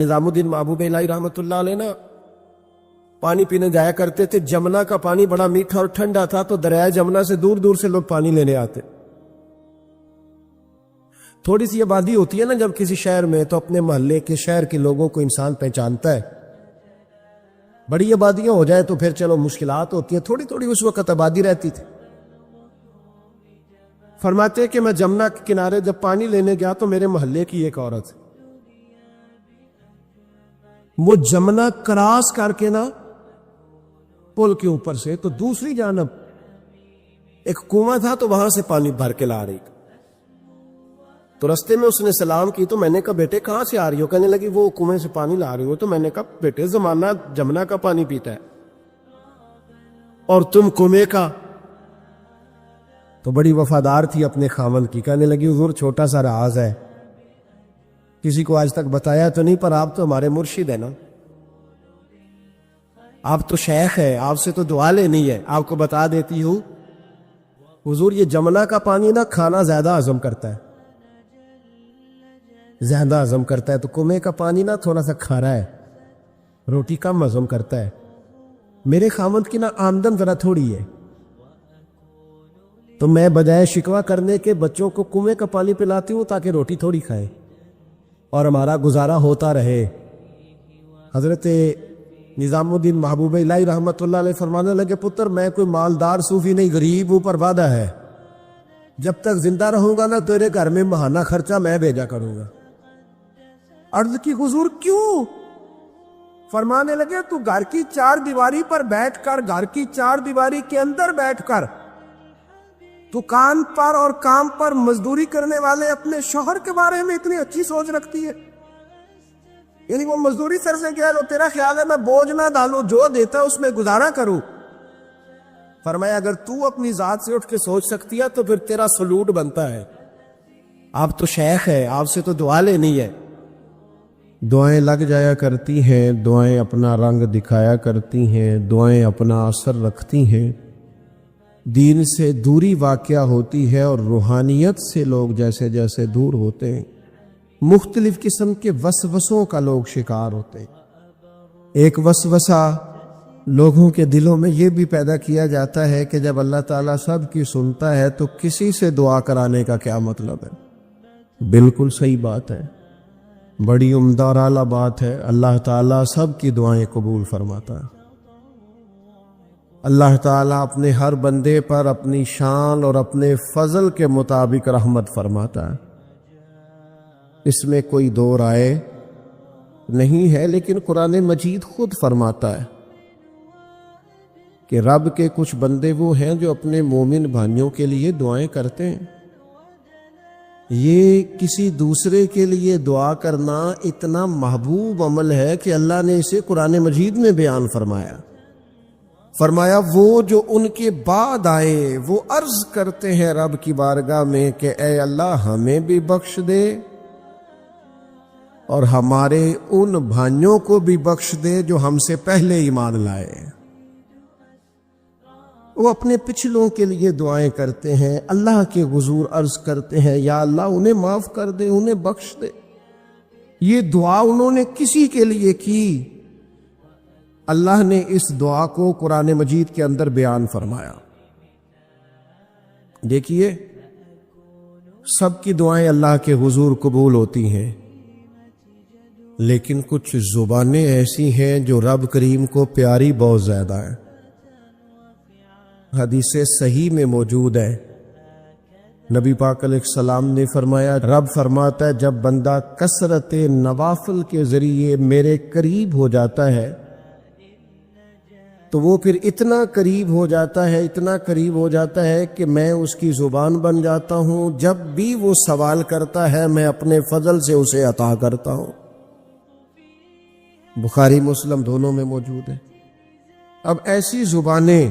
نظام الدین محبوب الہی رحمۃ اللہ علیہ نا پانی پینے جایا کرتے تھے. جمنا کا پانی بڑا میٹھا اور ٹھنڈا تھا تو دریائے جمنا سے دور دور سے لوگ پانی لینے آتے. تھوڑی سی آبادی ہوتی ہے نا جب کسی شہر میں تو اپنے محلے کے شہر کے لوگوں کو انسان پہچانتا ہے. بڑی آبادیاں ہو جائے تو پھر چلو مشکلات ہوتی ہیں, تھوڑی تھوڑی اس وقت آبادی رہتی تھی. فرماتے کہ میں جمنا کے کنارے جب پانی لینے گیا تو میرے محلے کی ایک عورت وہ جمنا کراس کر کے نا پل کے اوپر سے تو دوسری جانب ایک کنواں تھا تو وہاں سے پانی بھر کے لا رہی. تو رستے میں اس نے سلام کی تو میں نے کہا بیٹے کہاں سے آ رہی ہو؟ کہنے لگی وہ کنویں سے پانی لا رہی ہو. تو میں نے کہا بیٹے زمانہ جمنا کا پانی پیتا ہے اور تم کنویں کا. تو بڑی وفادار تھی اپنے خاوند کی. کہنے لگی حضور چھوٹا سا راز ہے, کسی کو آج تک بتایا تو نہیں, پر آپ تو ہمارے مرشد ہیں نا, آپ تو شیخ ہے, آپ سے تو دعا لینی ہے, آپ کو بتا دیتی ہوں. حضور یہ جمنا کا پانی نا کھانا زیادہ ہضم کرتا ہے, زیادہ ہضم کرتا ہے. تو کنویں کا پانی نا تھوڑا سا کھارا ہے, روٹی کم ہضم کرتا ہے. میرے خاوند کی نا آمدن ذرا تھوڑی ہے, تو میں بجائے شکوہ کرنے کے بچوں کو کنویں کا پانی پلاتی ہوں تاکہ روٹی تھوڑی کھائیں اور ہمارا گزارا ہوتا رہے. حضرت نظام الدین محبوب الہی رحمۃ اللہ علیہ فرمانے لگے پتر میں کوئی مالدار صوفی نہیں, غریب اوپر وعدہ ہے, جب تک زندہ رہوں گا نا تیرے گھر میں ماہانہ خرچہ میں بھیجا کروں گا. عرض کی حضور کیوں؟ فرمانے لگے تو گھر کی چار دیواری پر بیٹھ کر, گھر کی چار دیواری کے اندر بیٹھ کر دکان پر اور کام پر مزدوری کرنے والے اپنے شوہر کے بارے میں اتنی اچھی سوچ رکھتی ہے. یعنی وہ مزدوری سر سے کہہ لو, تیرا خیال ہے میں بوجھ نہ ڈالوں, جو دیتا ہے اس میں گزارا کروں. فرمایا اگر تو اپنی ذات سے اٹھ کے سوچ سکتی ہے تو پھر تیرا سلوٹ بنتا ہے. آپ تو شیخ ہے, آپ سے تو دعا لینی ہے. دعائیں لگ جایا کرتی ہیں, دعائیں اپنا رنگ دکھایا کرتی ہیں, دعائیں اپنا اثر رکھتی ہیں. دین سے دوری واقع ہوتی ہے اور روحانیت سے لوگ جیسے جیسے دور ہوتے ہیں مختلف قسم کے وسوسوں کا لوگ شکار ہوتے ہیں. ایک وسوسہ لوگوں کے دلوں میں یہ بھی پیدا کیا جاتا ہے کہ جب اللہ تعالیٰ سب کی سنتا ہے تو کسی سے دعا کرانے کا کیا مطلب ہے. بالکل صحیح بات ہے, بڑی عمدہ اور اعلیٰ بات ہے. اللہ تعالیٰ سب کی دعائیں قبول فرماتا ہے. اللہ تعالیٰ اپنے ہر بندے پر اپنی شان اور اپنے فضل کے مطابق رحمت فرماتا ہے, اس میں کوئی دو رائے نہیں ہے. لیکن قرآن مجید خود فرماتا ہے کہ رب کے کچھ بندے وہ ہیں جو اپنے مومن بھائیوں کے لیے دعائیں کرتے ہیں. یہ کسی دوسرے کے لیے دعا کرنا اتنا محبوب عمل ہے کہ اللہ نے اسے قرآن مجید میں بیان فرمایا. فرمایا وہ جو ان کے بعد آئے وہ عرض کرتے ہیں رب کی بارگاہ میں کہ اے اللہ ہمیں بھی بخش دے اور ہمارے ان بھائیوں کو بھی بخش دے جو ہم سے پہلے ایمان لائے. وہ اپنے پچھلوں کے لیے دعائیں کرتے ہیں, اللہ کے حضور عرض کرتے ہیں یا اللہ انہیں معاف کر دے, انہیں بخش دے. یہ دعا انہوں نے کسی کے لیے کی, اللہ نے اس دعا کو قرآن مجید کے اندر بیان فرمایا. دیکھیے سب کی دعائیں اللہ کے حضور قبول ہوتی ہیں, لیکن کچھ زبانیں ایسی ہیں جو رب کریم کو پیاری بہت زیادہ ہیں. حدیث صحیح میں موجود ہے, نبی پاک علیہ السلام نے فرمایا رب فرماتا ہے جب بندہ کثرت نوافل کے ذریعے میرے قریب ہو جاتا ہے تو وہ پھر اتنا قریب ہو جاتا ہے, اتنا قریب ہو جاتا ہے کہ میں اس کی زبان بن جاتا ہوں. جب بھی وہ سوال کرتا ہے میں اپنے فضل سے اسے عطا کرتا ہوں. بخاری مسلم دونوں میں موجود ہے. اب ایسی زبانیں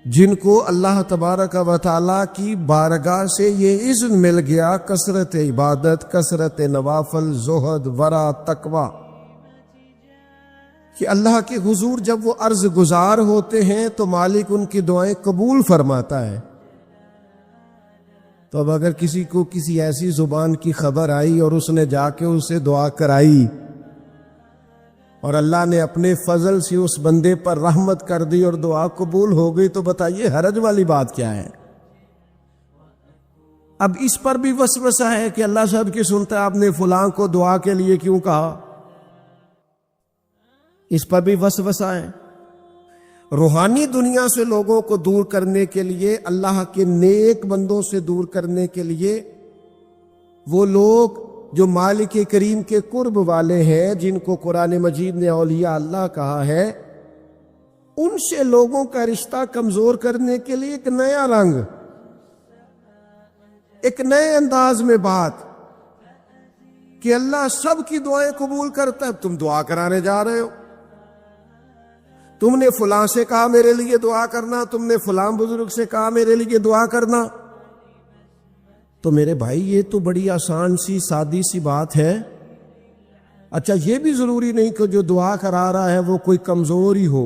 جن کو اللہ تبارک و تعالیٰ کی بارگاہ سے یہ اذن مل گیا کثرت عبادت, کثرت نوافل, زہد, ورع, تقوی, کہ اللہ کے حضور جب وہ عرض گزار ہوتے ہیں تو مالک ان کی دعائیں قبول فرماتا ہے. تو اب اگر کسی کو کسی ایسی زبان کی خبر آئی اور اس نے جا کے اسے دعا کرائی اور اللہ نے اپنے فضل سے اس بندے پر رحمت کر دی اور دعا قبول ہو گئی، تو بتائیے حرج والی بات کیا ہے؟ اب اس پر بھی وسوسہ ہے کہ اللہ سب کی سنتا ہے، آپ نے فلاں کو دعا کے لیے کیوں کہا؟ اس پر بھی وسوسہ ہے۔ روحانی دنیا سے لوگوں کو دور کرنے کے لیے، اللہ کے نیک بندوں سے دور کرنے کے لیے، وہ لوگ جو مالک کریم کے قرب والے ہیں، جن کو قرآن مجید نے اولیاء اللہ کہا ہے، ان سے لوگوں کا رشتہ کمزور کرنے کے لیے ایک نیا رنگ، ایک نئے انداز میں بات کہ اللہ سب کی دعائیں قبول کرتا ہے۔ تم دعا کرانے جا رہے ہو، تم نے فلاں سے کہا میرے لیے دعا کرنا، تم نے فلاں بزرگ سے کہا میرے لیے دعا کرنا، تو میرے بھائی یہ تو بڑی آسان سی سادی سی بات ہے۔ اچھا، یہ بھی ضروری نہیں کہ جو دعا کرا رہا ہے وہ کوئی کمزور ہی ہو،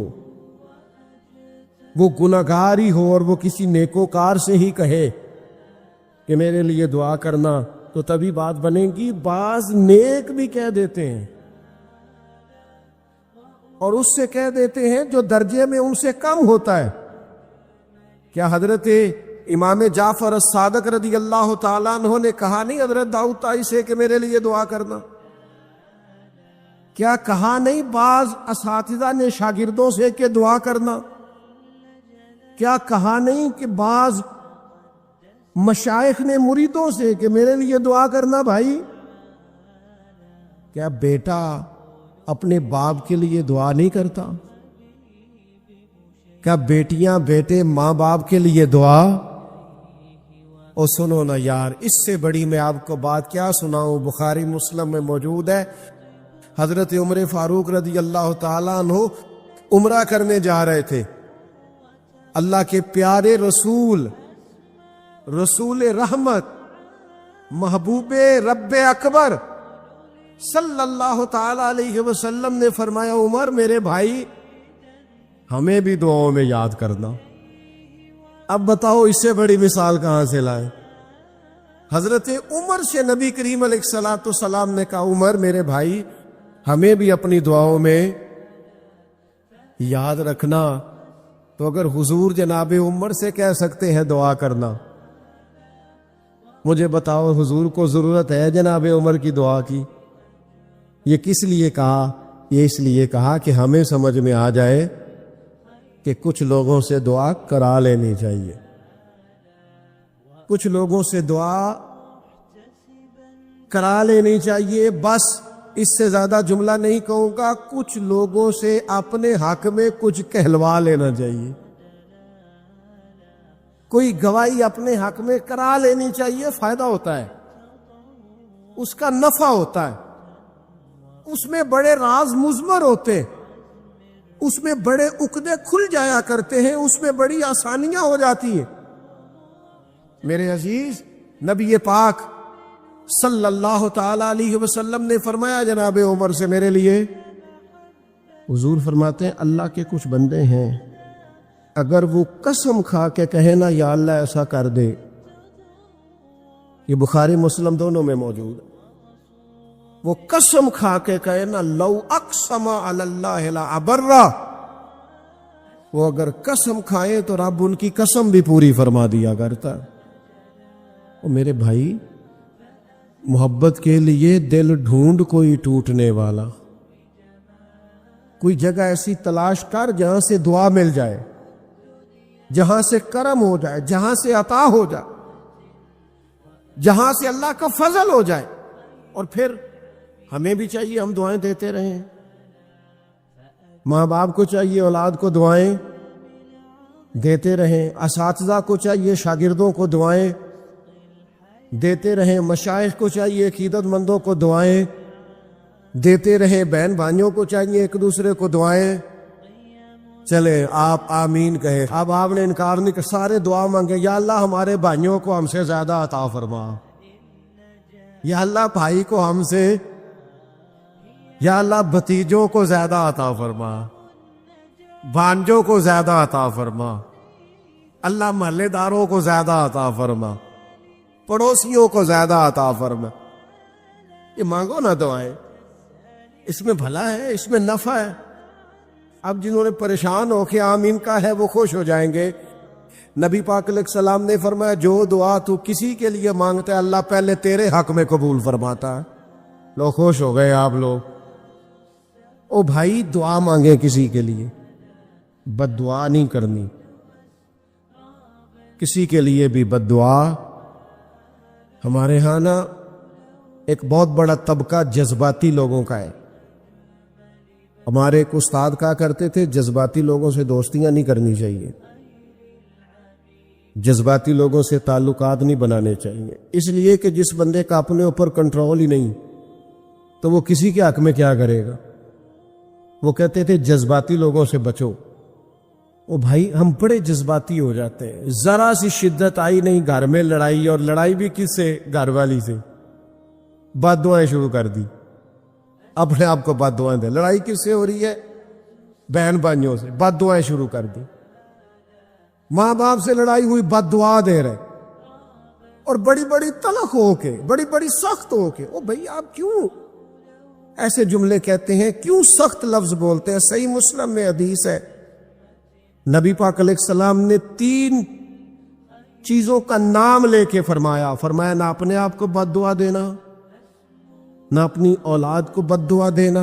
وہ گناہگار ہی ہو اور وہ کسی نیکوکار سے ہی کہے کہ میرے لیے دعا کرنا تو تبھی بات بنے گی۔ بعض نیک بھی کہہ دیتے ہیں اور اس سے کہہ دیتے ہیں جو درجے میں ان سے کم ہوتا ہے۔ کیا حضرت امام جعفر الصادق رضی اللہ تعالیٰ عنہ نے کہا نہیں حضرت داؤد طائی سے کہ میرے لیے دعا کرنا؟ کیا کہا نہیں بعض اساتذہ نے شاگردوں سے کہ دعا کرنا؟ کیا کہا نہیں کہ بعض مشائخ نے مریدوں سے کہ میرے لیے دعا کرنا بھائی؟ کیا بیٹا اپنے باپ کے لیے دعا نہیں کرتا؟ کیا بیٹیاں بیٹے ماں باپ کے لیے دعا؟ اور سنو نا یار، اس سے بڑی میں آپ کو بات کیا سناؤں، بخاری مسلم میں موجود ہے، حضرت عمر فاروق رضی اللہ تعالیٰ عنہ عمرہ کرنے جا رہے تھے۔ اللہ کے پیارے رسول، رسول رحمت، محبوب رب اکبر صلی اللہ تعالی علیہ وسلم نے فرمایا، عمر میرے بھائی ہمیں بھی دعاؤں میں یاد کرنا۔ اب بتاؤ اس سے بڑی مثال کہاں سے لائے؟ حضرت عمر سے نبی کریم علیہ الصلوۃ والسلام نے کہا، عمر میرے بھائی ہمیں بھی اپنی دعاؤں میں یاد رکھنا۔ تو اگر حضور جناب عمر سے کہہ سکتے ہیں دعا کرنا، مجھے بتاؤ حضور کو ضرورت ہے جناب عمر کی دعا کی؟ یہ کس لیے کہا؟ یہ اس لیے کہا کہ ہمیں سمجھ میں آ جائے کہ کچھ لوگوں سے دعا کرا لینی چاہیے، کچھ لوگوں سے دعا کرا لینی چاہیے۔ بس اس سے زیادہ جملہ نہیں کہوں گا، کچھ لوگوں سے اپنے حق میں کچھ کہلوا لینا چاہیے، کوئی گواہی اپنے حق میں کرا لینی چاہیے۔ فائدہ ہوتا ہے، اس کا نفع ہوتا ہے، اس میں بڑے راز مضمر ہوتے، اس میں بڑے عقدے کھل جایا کرتے ہیں، اس میں بڑی آسانیاں ہو جاتی ہیں۔ میرے عزیز، نبی پاک صلی اللہ تعالی علیہ وسلم نے فرمایا جناب عمر سے میرے لیے، حضور فرماتے ہیں اللہ کے کچھ بندے ہیں اگر وہ قسم کھا کے کہے نا یا اللہ ایسا کر دے، یہ بخاری مسلم دونوں میں موجود ہے، وہ قسم کھا کے کہے نا لو اقسم علی اللہ لابرہ، وہ اگر قسم کھائے تو رب ان کی قسم بھی پوری فرما دیا کرتا۔ اور میرے بھائی، محبت کے لیے دل ڈھونڈ کوئی ٹوٹنے والا، کوئی جگہ ایسی تلاش کر جہاں سے دعا مل جائے، جہاں سے کرم ہو جائے، جہاں سے عطا ہو جائے، جہاں سے اللہ کا فضل ہو جائے۔ اور پھر ہمیں بھی چاہیے ہم دعائیں دیتے رہیں، ماں باپ کو چاہیے اولاد کو دعائیں دیتے رہیں، اساتذہ کو چاہیے شاگردوں کو دعائیں دیتے رہیں، مشائخ کو چاہیے عقیدت مندوں کو دعائیں دیتے رہیں، بہن بھائیوں کو چاہیے ایک دوسرے کو دعائیں۔ چلے آپ آمین کہے، اب آپ نے انکار نہیں کہ سارے دعا مانگے، یا اللہ ہمارے بھائیوں کو ہم سے زیادہ عطا فرما، یا اللہ بھائی کو ہم سے، یا اللہ بھتیجوں کو زیادہ عطا فرما، بھانجوں کو زیادہ عطا فرما، اللہ محلے داروں کو زیادہ عطا فرما۔ پڑوسیوں کو زیادہ عطا فرما. یہ مانگو نا دعائیں، اس میں بھلا ہے، اس میں نفع ہے. اب جنہوں نے پریشان ہو کے آمین کا ہے وہ خوش ہو جائیں گے. نبی پاک علیہ السلام نے فرمایا جو دعا تو کسی کے لیے مانگتا ہے اللہ پہلے تیرے حق میں قبول فرماتا ہے. لوگ خوش ہو گئے آپ لوگ. او بھائی دعا مانگے کسی کے لیے، بد دعا نہیں کرنی. کسی کے لیے بھی بد دعا. ہمارے ہاں نا ایک بہت بڑا طبقہ جذباتی لوگوں کا ہے. ہمارے ایک استاد کہا کرتے تھے جذباتی لوگوں سے دوستیاں نہیں کرنی چاہیے، جذباتی لوگوں سے تعلقات نہیں بنانے چاہیے. اس لیے کہ جس بندے کا اپنے اوپر کنٹرول ہی نہیں تو وہ کسی کے حق میں کیا کرے گا. وہ کہتے تھے جذباتی لوگوں سے بچو. او بھائی ہم بڑے جذباتی ہو جاتے ہیں، ذرا سی شدت آئی نہیں گھر میں لڑائی، اور لڑائی بھی کس سے؟ گھر والی سے. بد دعائیں شروع کر دی، اپنے آپ کو بد دعائیں دے. لڑائی کس سے ہو رہی ہے؟ بہن بھائیوں سے. بد دعائیں شروع کر دی. ماں باپ سے لڑائی ہوئی، بد دعا دے رہے، اور بڑی بڑی تلخ ہو کے، بڑی بڑی سخت ہو کے. او بھائی آپ کیوں ایسے جملے کہتے ہیں؟ کیوں سخت لفظ بولتے ہیں؟ صحیح مسلم میں حدیث ہے، نبی پاک علیہ السلام نے 3 چیزوں کا نام لے کے فرمایا نہ اپنے آپ کو بد دعا دینا، نہ اپنی اولاد کو بد دعا دینا،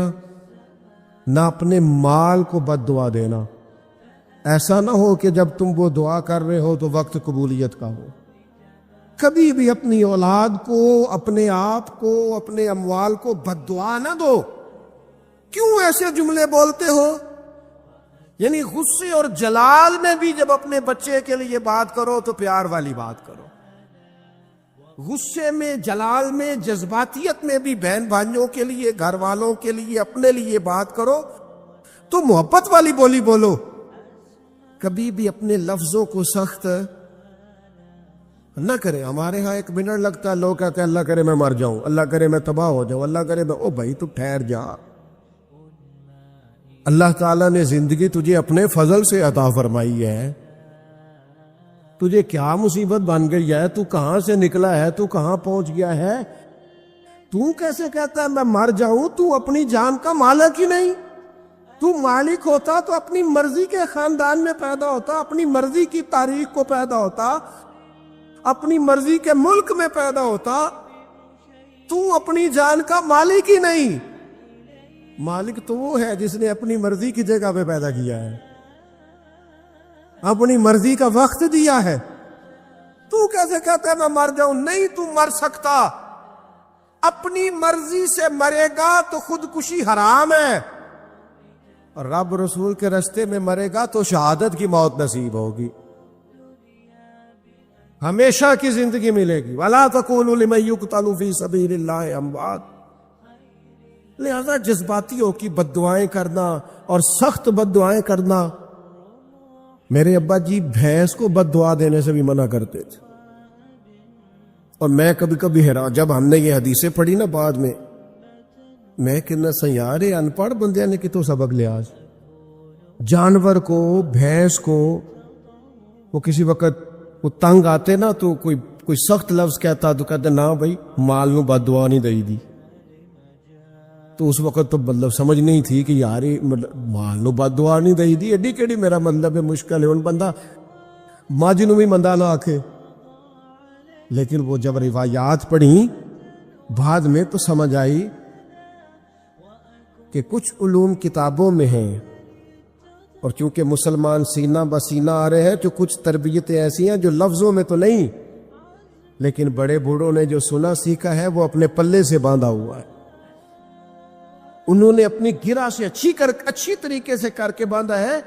نہ اپنے مال کو بد دعا دینا. ایسا نہ ہو کہ جب تم وہ دعا کر رہے ہو تو وقت قبولیت کا ہو. کبھی بھی اپنی اولاد کو، اپنے آپ کو، اپنے اموال کو بد دعا نہ دو. کیوں ایسے جملے بولتے ہو؟ یعنی غصے اور جلال میں بھی جب اپنے بچے کے لیے بات کرو تو پیار والی بات کرو. غصے میں، جلال میں، جذباتیت میں بھی بہن بھائیوں کے لیے، گھر والوں کے لیے، اپنے لیے بات کرو تو محبت والی بولی بولو. کبھی بھی اپنے لفظوں کو سخت نہ کرے. ہمارے ہاں 1 منٹ لگتا ہے، لوگ کہتے ہیں اللہ کرے میں مر جاؤں، اللہ کرے میں تباہ ہو جاؤں، اللہ کرے میں. او بھائی تو ٹھہر جا. اللہ تعالیٰ نے زندگی تجھے اپنے فضل سے عطا فرمائی ہے. تجھے کیا مصیبت بن گئی ہے؟ تو کہاں سے نکلا ہے؟ تو کہاں پہنچ گیا ہے؟ تو کیسے کہتا ہے میں مر جاؤں؟ تو اپنی جان کا مالک ہی نہیں. تو مالک ہوتا تو اپنی مرضی کے خاندان میں پیدا ہوتا، اپنی مرضی کی تاریخ کو پیدا ہوتا، اپنی مرضی کے ملک میں پیدا ہوتا. تو اپنی جان کا مالک ہی نہیں. مالک تو وہ ہے جس نے اپنی مرضی کی جگہ پہ پیدا کیا ہے، اپنی مرضی کا وقت دیا ہے. تو کیسے کہتا ہے میں مر جاؤں؟ نہیں، تو مر سکتا. اپنی مرضی سے مرے گا تو خودکشی حرام ہے، اور رب رسول کے راستے میں مرے گا تو شہادت کی موت نصیب ہوگی، ہمیشہ کی زندگی ملے گی. وَلَا تَقُولُوا لِمَن يُقْتَلُ فِي سَبِيلِ اللَّهِ أَمْوَاتٌ. لہذا جذباتیوں کی بد دعائیں کرنا اور سخت بد دعائیں کرنا. میرے ابا جی بھینس کو بد دعا دینے سے بھی منع کرتے تھے. اور میں کبھی کبھی حیران، جب ہم نے یہ حدیثیں پڑھی نا بعد میں کہنا سیار ان پڑھ بندے نے کتوں سبق لیا. جانور کو، بھینس کو وہ کسی وقت وہ تنگ آتے نا تو کوئی سخت لفظ کہتا تو کہتے نہ بھائی مال نو بد دعا نہیں دئی دی. تو اس وقت تو مطلب سمجھ نہیں تھی کہ یار مال نو بد دعا نہیں دئی دی، ایڈی کیڑی میرا مطلب ہے مشکل ہے. ان بندہ ماجی نو بھی مندہ نہ آکھے. لیکن وہ جب روایات پڑھی بعد میں تو سمجھ آئی کہ کچھ علوم کتابوں میں ہیں، اور چونکہ مسلمان سینہ بسینہ آ رہے ہیں تو کچھ تربیتیں ایسی ہیں جو لفظوں میں تو نہیں، لیکن بڑے بوڑھوں نے جو سنا سیکھا ہے وہ اپنے پلے سے باندھا ہوا ہے. انہوں نے اپنی گرہ سے اچھی طریقے سے کر کے باندھا ہے.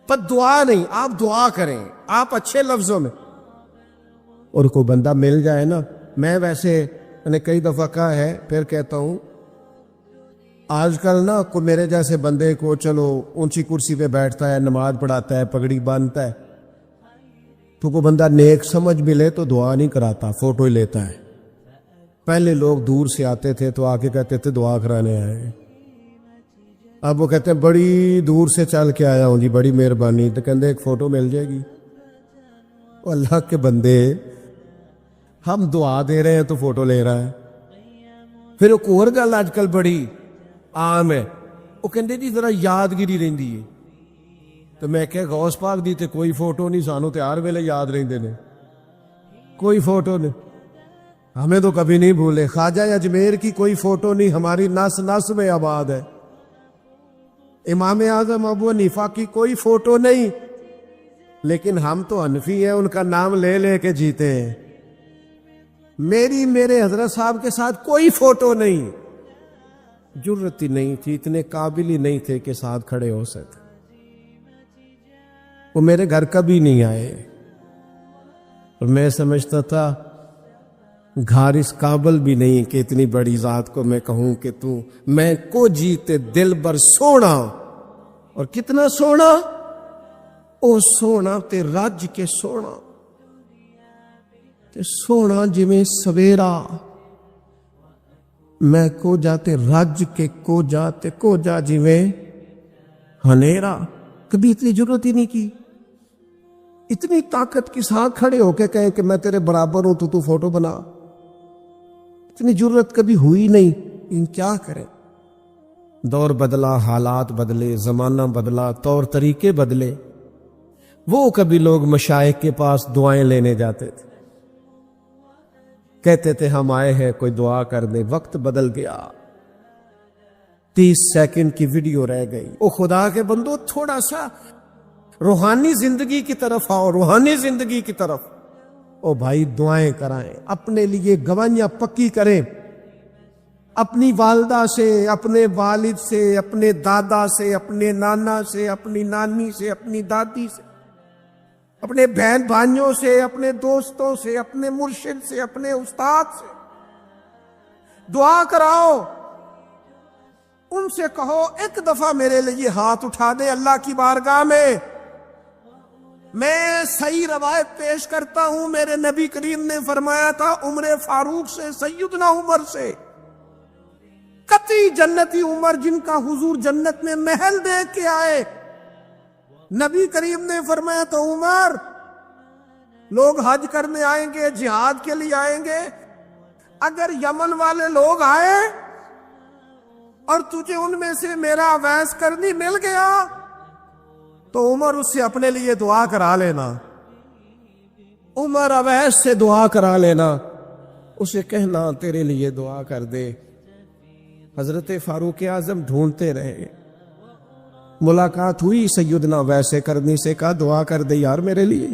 پر دعا نہیں، آپ دعا کریں، آپ اچھے لفظوں میں. اور کوئی بندہ مل جائے نا، میں ویسے میں نے کئی دفعہ کہا ہے پھر کہتا ہوں، آج کل نا کوئی میرے جیسے بندے کو چلو اونچی کرسی پہ بیٹھتا ہے، نماز پڑھاتا ہے، پگڑی باندھتا ہے، تو کوئی بندہ نیک سمجھ ملے تو دعا نہیں کراتا، فوٹو ہی لیتا ہے. پہلے لوگ دور سے آتے تھے تو آ کے کہتے تھے دعا کرانے آئے. اب وہ کہتے ہیں بڑی دور سے چل کے آیا ہوں جی، بڑی مہربانی. تو کہتے ایک فوٹو مل جائے گی. اللہ کے بندے، ہم دعا دے رہے ہیں تو فوٹو لے رہا ہے. پھر ایک اور گل اج کل بڑی عام ہے, وہ کہندے جی ذرا یادگیری رہندی ہے. تو میں کہ غوث پاک دی تے کوئی فوٹو نہیں, سانو تے ہر ویلے یاد رہندے نے, کوئی فوٹو نہیں, ہمیں تو کبھی نہیں بھولے. خواجہ اجمیر کی کوئی فوٹو نہیں, ہماری نس نس میں آباد ہے. امام اعظم ابو حنیفہ کی کوئی فوٹو نہیں, لیکن ہم تو حنفی ہیں, ان کا نام لے لے کے جیتے ہیں. میرے حضرت صاحب کے ساتھ کوئی فوٹو نہیں, جرت ہی نہیں تھی, اتنے قابل ہی نہیں تھے کہ ساتھ کھڑے ہو سکتے. وہ میرے گھر کبھی نہیں آئے, اور میں سمجھتا تھا گھر اس قابل بھی نہیں کہ اتنی بڑی ذات کو میں کہوں کہ تو میں کو جیتے دل بر سونا. اور کتنا سونا, او سونا تے رج کے سونا, تے سونا جویں سویرا, میں کو جاتے رج کے کو جاتے کو جا جویں ہنیرا. کبھی اتنی ضرورت ہی نہیں کی. اتنی طاقت کے ساتھ کھڑے ہو کے کہیں کہ میں تیرے برابر ہوں تو فوٹو بنا, اتنی ضرورت کبھی ہوئی نہیں. ان کیا کریں, دور بدلا, حالات بدلے, زمانہ بدلا, طور طریقے بدلے. وہ کبھی لوگ مشائخ کے پاس دعائیں لینے جاتے تھے, کہتے تھے ہم آئے ہیں کوئی دعا کر دے. وقت بدل گیا, 30 سیکنڈ کی ویڈیو رہ گئی. او خدا کے بندو, تھوڑا سا روحانی زندگی کی طرف آؤ, روحانی زندگی کی طرف. او بھائی دعائیں کرائیں, اپنے لیے گواہیاں پکی کریں, اپنی والدہ سے, اپنے والد سے, اپنے دادا سے, اپنے نانا سے, اپنی نانی سے, اپنی دادی سے, اپنے بہن بھائیوں سے, اپنے دوستوں سے, اپنے مرشد سے, اپنے استاد سے دعا کراؤ. ان سے کہو ایک دفعہ میرے لیے ہاتھ اٹھا دے اللہ کی بارگاہ میں صحیح روایت پیش کرتا ہوں. میرے نبی کریم نے فرمایا تھا عمر فاروق سے, سیدنا عمر سے, قطعی جنتی عمر جن کا حضور جنت میں محل دیکھ کے آئے. نبی کریم نے فرمایا تھا عمر, لوگ حج کرنے آئیں گے, جہاد کے لیے آئیں گے, اگر یمن والے لوگ آئے اور تجھے ان میں سے میرا اویس کرنی مل گیا تو عمر اس سے اپنے لیے دعا کرا لینا. عمر اویس سے دعا کرا لینا, اسے کہنا تیرے لیے دعا کر دے. حضرت فاروق اعظم ڈھونڈتے رہے, ملاقات ہوئی سیدنا اویس کرنی سے, کہا دعا کر دے یار میرے لیے.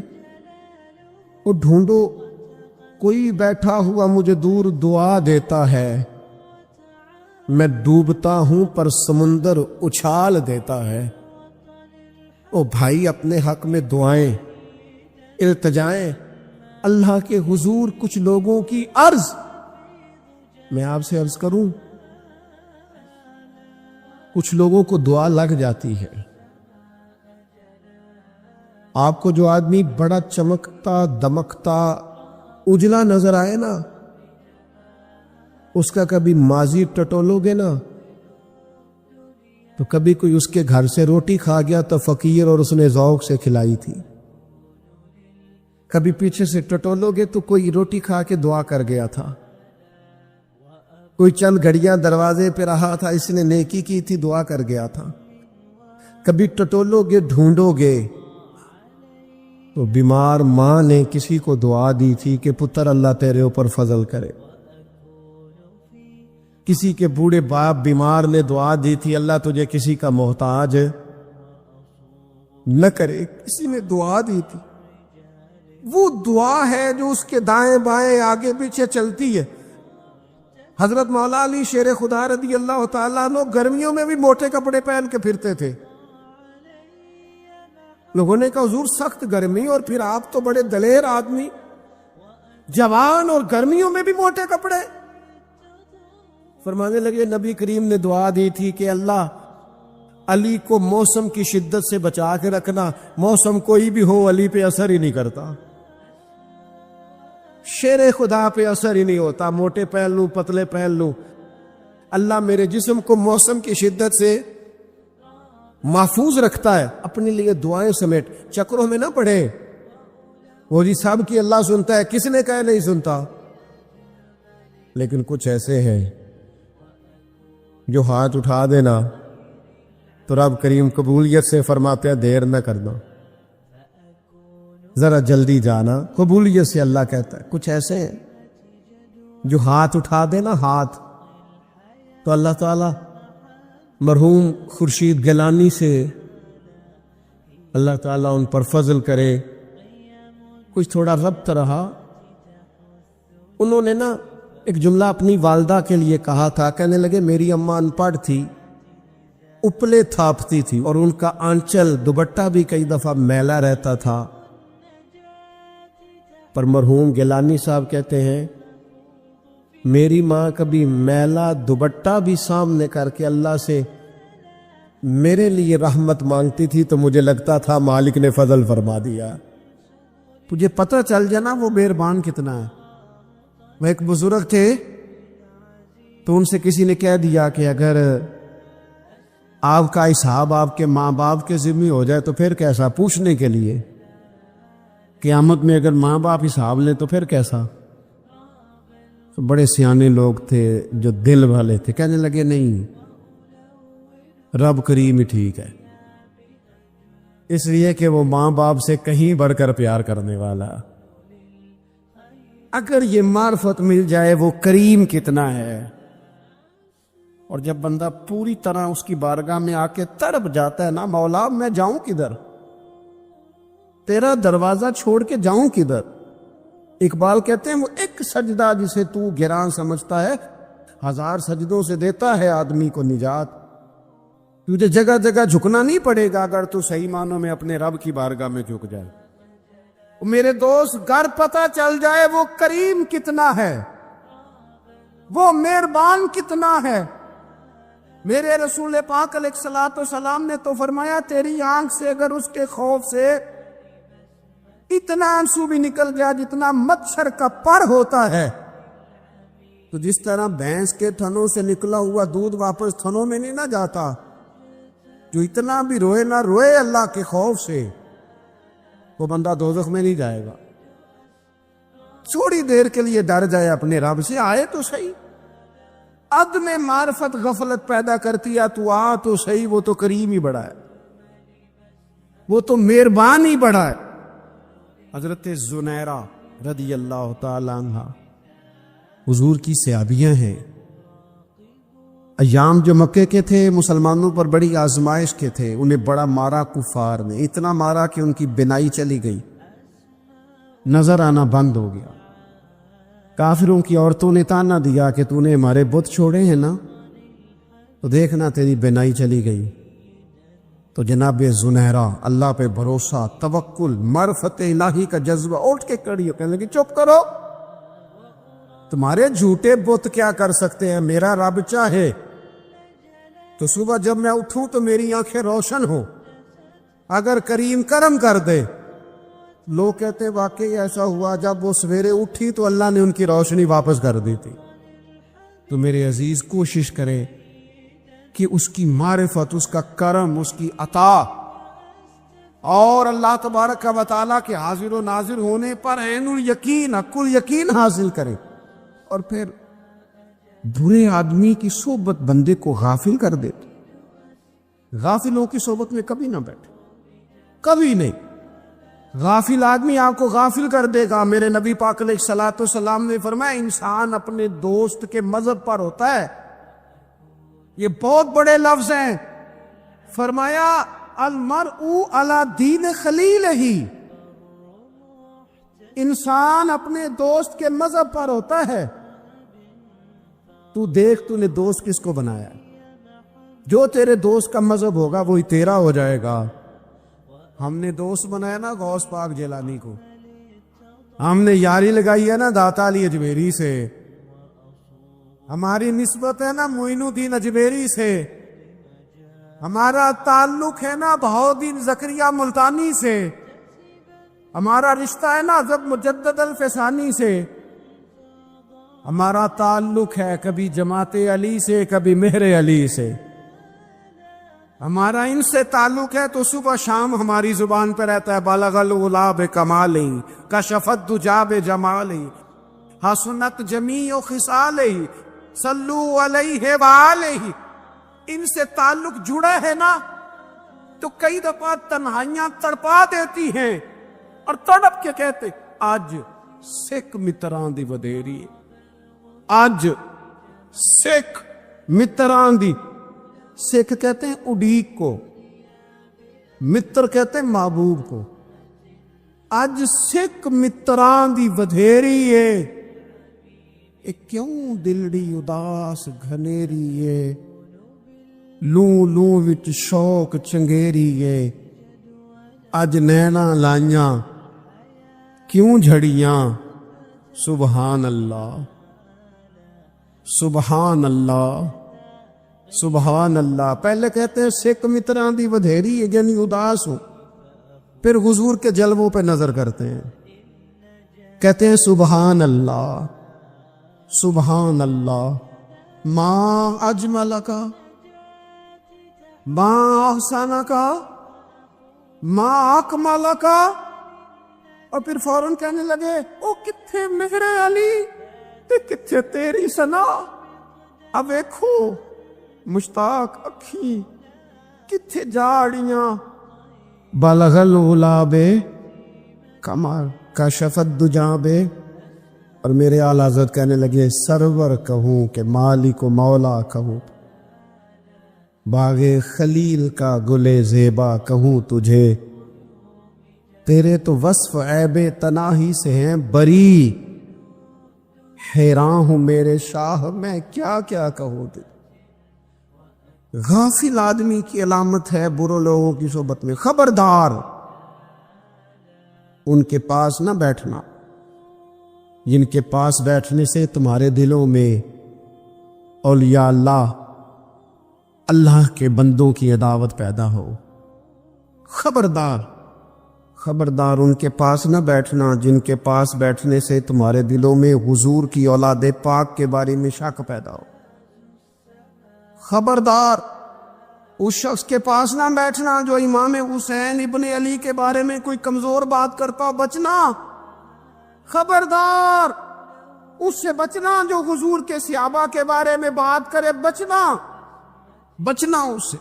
وہ ڈھونڈو, کوئی بیٹھا ہوا مجھے دور دعا دیتا ہے, میں ڈوبتا ہوں پر سمندر اچھال دیتا ہے. او بھائی اپنے حق میں دعائیں, التجائیں اللہ کے حضور. کچھ لوگوں کی عرض, میں آپ سے عرض کروں, کچھ لوگوں کو دعا لگ جاتی ہے. آپ کو جو آدمی بڑا چمکتا دمکتا اجلا نظر آئے نا, اس کا کبھی ماضی ٹٹولو گے نا تو کبھی کوئی اس کے گھر سے روٹی کھا گیا تو فقیر اور اس نے ذوق سے کھلائی تھی. کبھی پیچھے سے ٹٹولو گے تو کوئی روٹی کھا کے دعا کر گیا تھا. کوئی چند گھڑیاں دروازے پہ رہا تھا, اس نے نیکی کی تھی, دعا کر گیا تھا. کبھی ٹٹولو گے, ڈھونڈو گے تو بیمار ماں نے کسی کو دعا دی تھی کہ پتر اللہ تیرے اوپر فضل کرے. کسی کے بوڑھے باپ بیمار نے دعا دی تھی اللہ تجھے کسی کا محتاج نہ کرے. کسی نے دعا دی تھی, وہ دعا ہے جو اس کے دائیں بائیں آگے پیچھے چلتی ہے. حضرت مولا علی شیر خدا رضی اللہ تعالیٰ عنہ گرمیوں میں بھی موٹے کپڑے پہن کے پھرتے تھے. لوگوں نے کہا حضور سخت گرمی اور پھر آپ تو بڑے دلیر آدمی, جوان اور گرمیوں میں بھی موٹے کپڑے. فرمانے لگے نبی کریم نے دعا دی تھی کہ اللہ علی کو موسم کی شدت سے بچا کے رکھنا. موسم کوئی بھی ہو علی پہ اثر ہی نہیں کرتا, شیر خدا پہ اثر ہی نہیں ہوتا. موٹے پہن لوں پتلے پہن لوں, اللہ میرے جسم کو موسم کی شدت سے محفوظ رکھتا ہے. اپنے لیے دعائیں سمیٹ چکروں میں نہ پڑے. وہ جی سب کی اللہ سنتا ہے, کس نے کہا نہیں سنتا؟ لیکن کچھ ایسے ہیں جو ہاتھ اٹھا دینا تو رب کریم قبولیت سے فرماتے ہیں دیر نہ کرنا، ذرا جلدی جانا، قبولیت سے اللہ کہتا ہے۔ کچھ ایسے ہیں جو ہاتھ اٹھا دینا ہاتھ، تو اللہ تعالیٰ مرحوم خورشید گیلانی سے اللہ تعالیٰ ان پر فضل کرے، کچھ تھوڑا ربط رہا۔ انہوں نے نا ایک جملہ اپنی والدہ کے لیے کہا تھا، کہنے لگے میری اماں ان پڑھ تھی، اپلے تھاپتی تھی، اور ان کا آنچل دوپٹہ بھی کئی دفعہ میلا رہتا تھا، پر مرحوم گیلانی صاحب کہتے ہیں میری ماں کبھی میلا دوپٹہ بھی سامنے کر کے اللہ سے میرے لیے رحمت مانگتی تھی تو مجھے لگتا تھا مالک نے فضل فرما دیا۔ تجھے پتہ چل جانا وہ مہربان کتنا ہے۔ وہ ایک بزرگ تھے تو ان سے کسی نے کہہ دیا کہ اگر آپ کا حساب آپ کے ماں باپ کے ذمہ ہو جائے تو پھر کیسا، پوچھنے کے لیے قیامت میں اگر ماں باپ حساب لیں تو پھر کیسا۔ تو بڑے سیانے لوگ تھے جو دل والے تھے، کہنے لگے نہیں، رب کریم ہی ٹھیک ہے، اس لیے کہ وہ ماں باپ سے کہیں بڑھ کر پیار کرنے والا۔ اگر یہ معرفت مل جائے وہ کریم کتنا ہے، اور جب بندہ پوری طرح اس کی بارگاہ میں آ کے تڑپ جاتا ہے نا، مولا میں جاؤں کدھر، تیرا دروازہ چھوڑ کے جاؤں کدھر۔ اقبال کہتے ہیں وہ ایک سجدہ جسے تو گراں سمجھتا ہے، 1000 سجدوں سے دیتا ہے آدمی کو نجات۔ تجھے جگہ جگہ جھکنا نہیں پڑے گا اگر تو صحیح معنوں میں اپنے رب کی بارگاہ میں جھک جائے۔ میرے دوست گر پتہ چل جائے وہ کریم کتنا ہے، وہ مہربان کتنا ہے۔ میرے رسول پاک علیہ الصلوۃ والسلام نے تو فرمایا تیری آنکھ سے اگر اس کے خوف سے اتنا آنسو بھی نکل گیا جتنا مچھر کا پر ہوتا ہے، تو جس طرح بھینس کے تھنوں سے نکلا ہوا دودھ واپس تھنوں میں نہیں نہ جاتا، جو اتنا بھی روئے نہ روئے اللہ کے خوف سے، وہ بندہ دوزخ میں نہیں جائے گا۔ تھوڑی دیر کے لیے ڈر جائے اپنے رب سے، آئے تو صحیح۔ عدم معرفت غفلت پیدا کرتی ہے، تو آ تو صحیح، وہ تو کریم ہی بڑا ہے، وہ تو مہربان ہی بڑا ہے۔ حضرت زنیرہ رضی اللہ تعالی عنہ حضور کی صحابیاں ہیں۔ ایام جو مکے کے تھے مسلمانوں پر بڑی آزمائش کے تھے، انہیں بڑا مارا کفار نے، اتنا مارا کہ ان کی بینائی چلی گئی، نظر آنا بند ہو گیا۔ کافروں کی عورتوں نے تانا دیا کہ تو نے ہمارے بت چھوڑے ہیں نا، تو دیکھنا تیری بینائی چلی گئی۔ تو جناب زنیرہ اللہ پہ بھروسہ، توکل، معرفت الہی کا جذبہ، اٹھ کے کھڑی ہو کہنے لگی چپ کرو، تمہارے جھوٹے بت کیا کر سکتے ہیں، میرا رب چاہے تو صبح جب میں اٹھوں تو میری آنکھیں روشن ہوں، اگر کریم کرم کر دے۔ لوگ کہتے ہیں واقعی ایسا ہوا، جب وہ سویرے اٹھی تو اللہ نے ان کی روشنی واپس کر دی تھی۔ تو میرے عزیز کوشش کریں کہ اس کی معرفت، اس کا کرم، اس کی عطا اور اللہ تبارک و تعالیٰ کے حاضر و ناظر ہونے پر عین الیقین، حق الیقین حاصل کریں۔ اور پھر برے آدمی کی صحبت بندے کو غافل کر دیتی، غافلوں کی صحبت میں کبھی نہ بیٹھے، کبھی نہیں۔ غافل آدمی آپ کو غافل کر دے گا۔ میرے نبی پاک علیہ الصلوۃ والسلام نے فرمایا انسان اپنے دوست کے مذہب پر ہوتا ہے۔ یہ بہت بڑے لفظ ہیں۔ فرمایا المرء علی دین خلیلہ، انسان اپنے دوست کے مذہب پر ہوتا ہے۔ تو دیکھ تو نے دوست کس کو بنایا ہے، جو تیرے دوست کا مذہب ہوگا وہی تیرا ہو جائے گا۔ ہم نے دوست بنایا نا غوث پاک جیلانی کو، ہم نے یاری لگائی ہے نا داتا علی اجمیری سے، ہماری نسبت ہے نا معین الدین اجمیری سے، ہمارا تعلق ہے نا بہاؤالدین زکریا ملتانی سے، ہمارا رشتہ ہے نا حضرت مجدد الفسانی سے، ہمارا تعلق ہے کبھی جماعت علی سے، کبھی مہر علی سے، ہمارا ان سے تعلق ہے تو صبح شام ہماری زبان پہ رہتا ہے بالغ العلا بکمالہ کشف الدجی بجمالہ۔ حسنت جمیع خصالہ صلو علیہ وآلہ، ان سے تعلق جڑا ہے نا تو کئی دفعہ تنہائیاں تڑپا دیتی ہیں اور تڑپ کے کہتے آج سکھ متراں دی ودیری، آج سکھ متراں دی، سکھ کہتے ہیں اڈیق کو، متر کہتے ہیں محبوب کو، آج سکھ متراں دی ودھیری ہے، اے کیوں دلڑی اداس گھنیری ہے، لوں لوں وچ شوق چنگیری ہے، اج نینا لائیاں کیوں جھڑیاں، سبحان اللہ سبحان اللہ سبحان اللہ۔ پہلے کہتے ہیں سکھ متراں دی ودھیری ہے یعنی اداس ہوں، پھر حضور کے جلووں پہ نظر کرتے ہیں، کہتے ہیں سبحان اللہ سبحان اللہ، ما اجمل کا، ما احسن کا، ما اکمل کا، اور پھر فوراً کہنے لگے او کتھے مہر علی تے کتھے تیری ثنا، اب دیکھو مشتاق اکھی کتھے جاڑیاں، بلغ العلا بے کمر کشف الدجا بے، اور میرے اعلیٰ حضرت کہنے لگے سرور کہوں کہ مالک و مولا کہوں، باغ خلیل کا گل زیبا کہوں تجھے، تیرے تو وصف عیب تناہی سے ہیں بری، حیران ہوں میرے شاہ میں کیا کیا کہوں تجھے۔ غافل آدمی کی علامت ہے برے لوگوں کی صحبت میں، خبردار ان کے پاس نہ بیٹھنا جن کے پاس بیٹھنے سے تمہارے دلوں میں اولیاء اللہ، اللہ کے بندوں کی عداوت پیدا ہو، خبردار خبردار ان کے پاس نہ بیٹھنا جن کے پاس بیٹھنے سے تمہارے دلوں میں حضور کی اولاد پاک کے بارے میں شک پیدا ہو، خبردار اس شخص کے پاس نہ بیٹھنا جو امام حسین ابن علی کے بارے میں کوئی کمزور بات کرتا، بچنا، خبردار اس سے بچنا جو حضور کے صحابہ کے بارے میں بات کرے، بچنا بچنا اس سے۔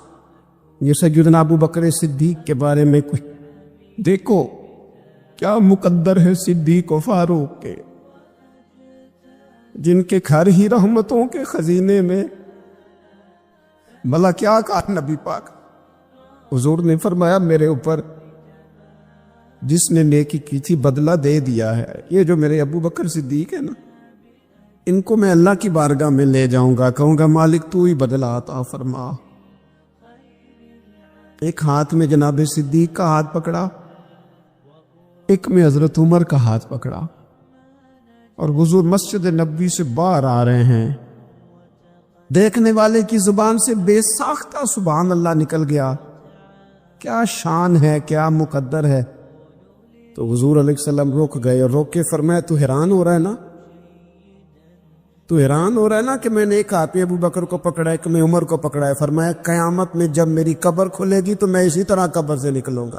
یہ سیدنا ابو بکر صدیق کے بارے میں کوئی دیکھو کیا مقدر ہے صدیق و فاروق کے، جن کے گھر ہی رحمتوں کے خزینے میں، بھلا کیا کہا نبی پاک، حضور نے فرمایا میرے اوپر جس نے نیکی کی تھی بدلہ دے دیا ہے، یہ جو میرے ابو بکر صدیق ہے نا، ان کو میں اللہ کی بارگاہ میں لے جاؤں گا، کہوں گا مالک تو ہی بدلہ عطا فرما۔ ایک ہاتھ میں جناب صدیق کا ہاتھ پکڑا، ایک میں حضرت عمر کا ہاتھ پکڑا، اور حضور مسجد نبوی سے باہر آ رہے ہیں، دیکھنے والے کی زبان سے بے ساختہ سبحان اللہ نکل گیا، کیا شان ہے، کیا مقدر ہے۔ تو حضور علیہ السلام رک گئے اور روک کے فرمایا تو حیران ہو رہا ہے نا، تو حیران ہو رہا ہے نا کہ میں نے ایک ہاتھ میں ابو بکر کو پکڑا ہے، ایک میں عمر کو پکڑا ہے، فرمایا قیامت میں جب میری قبر کھلے گی تو میں اسی طرح قبر سے نکلوں گا،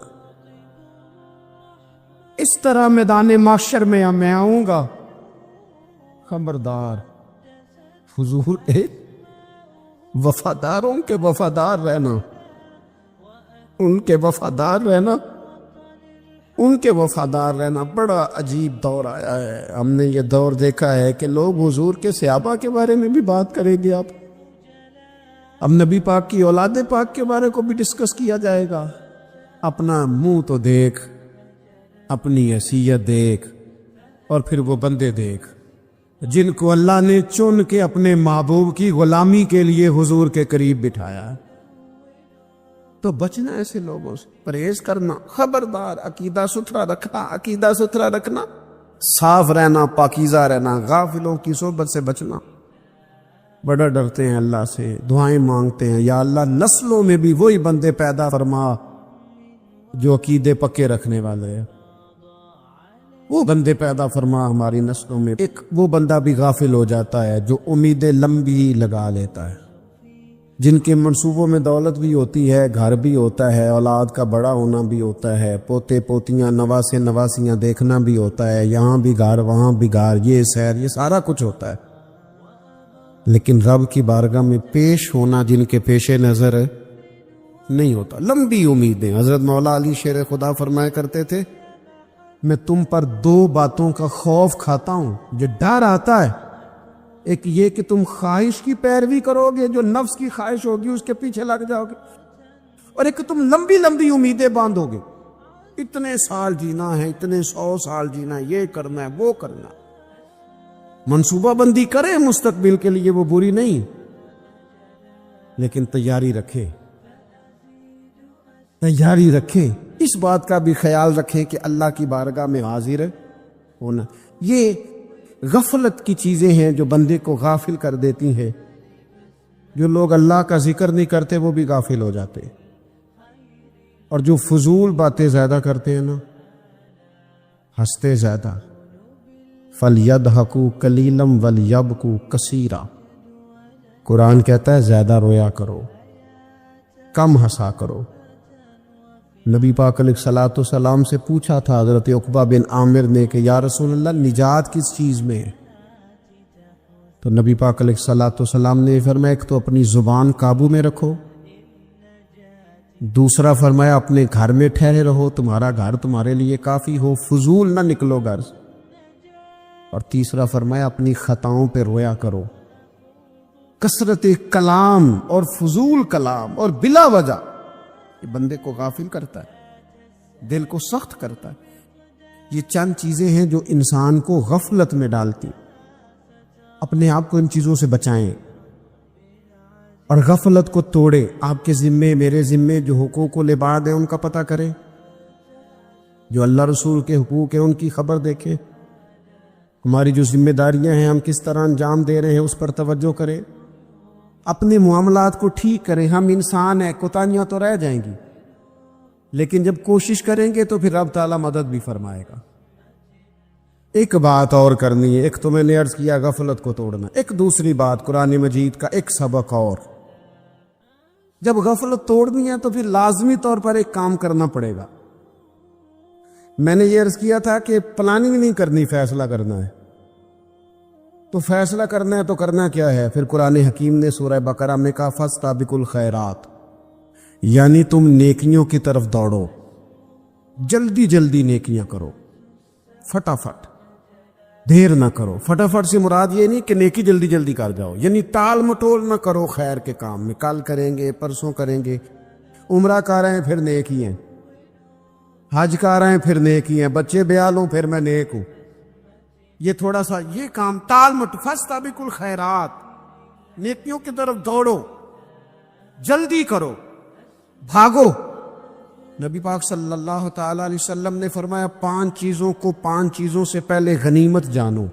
اس طرح میدان محشر میں میں آؤں گا، خبردار حضور ایک وفاداروں کے وفادار رہنا، ان کے وفادار رہنا، ان کے وفادار رہنا۔ بڑا عجیب دور آیا ہے، ہم نے یہ دور دیکھا ہے کہ لوگ حضور کے صحابہ کے بارے میں بھی بات کریں گے، اب نبی پاک کی اولاد پاک کے بارے کو بھی ڈسکس کیا جائے گا۔ اپنا منہ تو دیکھ، اپنی حیثیت دیکھ، اور پھر وہ بندے دیکھ جن کو اللہ نے چن کے اپنے محبوب کی غلامی کے لیے حضور کے قریب بٹھایا ہے۔ تو بچنا ایسے لوگوں سے، پرہیز کرنا، خبردار عقیدہ ستھرا رکھنا، عقیدہ ستھرا رکھنا، صاف رہنا، پاکیزہ رہنا، غافلوں کی صحبت سے بچنا۔ بڑا ڈرتے ہیں اللہ سے، دعائیں مانگتے ہیں یا اللہ نسلوں میں بھی وہی بندے پیدا فرما جو عقیدے پکے رکھنے والے ہیں، وہ بندے پیدا فرما ہماری نسلوں میں۔ ایک وہ بندہ بھی غافل ہو جاتا ہے جو امیدیں لمبی لگا لیتا ہے، جن کے منصوبوں میں دولت بھی ہوتی ہے، گھر بھی ہوتا ہے، اولاد کا بڑا ہونا بھی ہوتا ہے، پوتے پوتیاں نواسے نواسیاں دیکھنا بھی ہوتا ہے، یہاں بھی گھر وہاں بھی گھر، یہ سیر، یہ سارا کچھ ہوتا ہے، لیکن رب کی بارگاہ میں پیش ہونا جن کے پیش نظر نہیں ہوتا۔ لمبی امیدیں۔ حضرت مولا علی شیر خدا فرمایا کرتے تھے، میں تم پر دو باتوں کا خوف کھاتا ہوں، جو ڈر آتا ہے، ایک یہ کہ تم خواہش کی پیروی کرو گے، جو نفس کی خواہش ہوگی اس کے پیچھے لگ جاؤ گے، اور ایک کہ تم لمبی لمبی امیدیں باندھو گے، اتنے سال جینا ہے، اتنے 100 سال جینا ہے، یہ کرنا ہے، وہ کرنا ہے۔ منصوبہ بندی کرے مستقبل کے لیے، وہ بری نہیں، لیکن تیاری رکھے، تیاری رکھے، اس بات کا بھی خیال رکھیں کہ اللہ کی بارگاہ میں حاضر ہونا۔ یہ غفلت کی چیزیں ہیں جو بندے کو غافل کر دیتی ہیں۔ جو لوگ اللہ کا ذکر نہیں کرتے وہ بھی غافل ہو جاتے ہیں، اور جو فضول باتیں زیادہ کرتے ہیں نا، ہنستے زیادہ، فَلْيَضْحَكُوا قَلِيلًا وَلْيَبْكُوا كَثِيرًا۔ قرآن کہتا ہے زیادہ رویا کرو، کم ہنسا کرو۔ نبی پاک علیہ الصلوۃ والسلام سے پوچھا تھا حضرت عقبہ بن عامر نے کہ یا رسول اللہ نجات کس چیز میں ہے؟ تو نبی پاک علیہ الصلوۃ والسلام نے فرمایا ایک تو اپنی زبان قابو میں رکھو، دوسرا فرمایا اپنے گھر میں ٹھہرے رہو، تمہارا گھر تمہارے لیے کافی ہو، فضول نہ نکلو گھر سے، اور تیسرا فرمایا اپنی خطاؤں پہ رویا کرو۔ کثرت کلام اور فضول کلام اور بلا وجہ یہ بندے کو غافل کرتا ہے، دل کو سخت کرتا ہے۔ یہ چند چیزیں ہیں جو انسان کو غفلت میں ڈالتی۔ اپنے آپ کو ان چیزوں سے بچائیں اور غفلت کو توڑے۔ آپ کے ذمے، میرے ذمے جو حقوق و لباد ہیں ان کا پتہ کریں، جو اللہ رسول کے حقوق ہیں ان کی خبر دیکھیں، ہماری جو ذمہ داریاں ہیں ہم کس طرح انجام دے رہے ہیں اس پر توجہ کریں، اپنے معاملات کو ٹھیک کریں۔ ہم انسان ہیں، کوتاہیاں تو رہ جائیں گی، لیکن جب کوشش کریں گے تو پھر رب تعالیٰ مدد بھی فرمائے گا۔ ایک بات اور کرنی ہے، ایک تو میں نے عرض کیا غفلت کو توڑنا، ایک دوسری بات قرآن مجید کا ایک سبق اور، جب غفلت توڑنی ہے تو پھر لازمی طور پر ایک کام کرنا پڑے گا۔ میں نے یہ عرض کیا تھا کہ پلاننگ نہیں کرنی، فیصلہ کرنا ہے۔ تو فیصلہ کرنا ہے تو کرنا کیا ہے؟ پھر قرآن حکیم نے سورہ بقرہ میں کہا فاستبقوا الخیرات، یعنی تم نیکیوں کی طرف دوڑو، جلدی جلدی نیکیاں کرو، فٹافٹ، دیر نہ کرو۔ فٹافٹ سے مراد یہ نہیں کہ نیکی جلدی جلدی کر جاؤ، یعنی ٹال مٹول نہ کرو خیر کے کام میں، کل کریں گے، پرسوں کریں گے، عمرہ کر رہے ہیں پھر نیکی ہیں، حج کر رہے ہیں پھر نیکی ہیں، بچے بیاہ لوں پھر میں نیک ہوں۔ یہ تھوڑا سا یہ کام ٹال مٹ، فاستبقوا الخیرات، نیکیوں کی طرف دوڑو، جلدی کرو، بھاگو۔ نبی پاک صلی اللہ تعالی علیہ وسلم نے فرمایا 5 چیزوں کو 5 چیزوں سے پہلے غنیمت جانو۔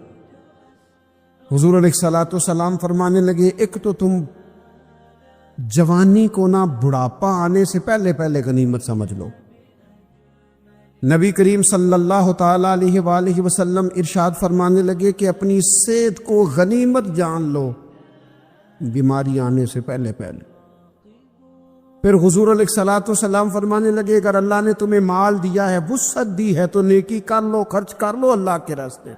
حضور علیہ الصلوۃ والسلام فرمانے لگے ایک تو تم جوانی کو نہ بڑھاپا آنے سے پہلے پہلے غنیمت سمجھ لو۔ نبی کریم صلی اللہ تعالی علیہ وآلہ وسلم ارشاد فرمانے لگے کہ اپنی صحت کو غنیمت جان لو، بیماری آنے سے پہلے پہلے۔ پھر حضور علیہ الصلوۃ والسلام فرمانے لگے اگر اللہ نے تمہیں مال دیا ہے، وسعت دی ہے، تو نیکی کر لو، خرچ کر لو اللہ کے راستے۔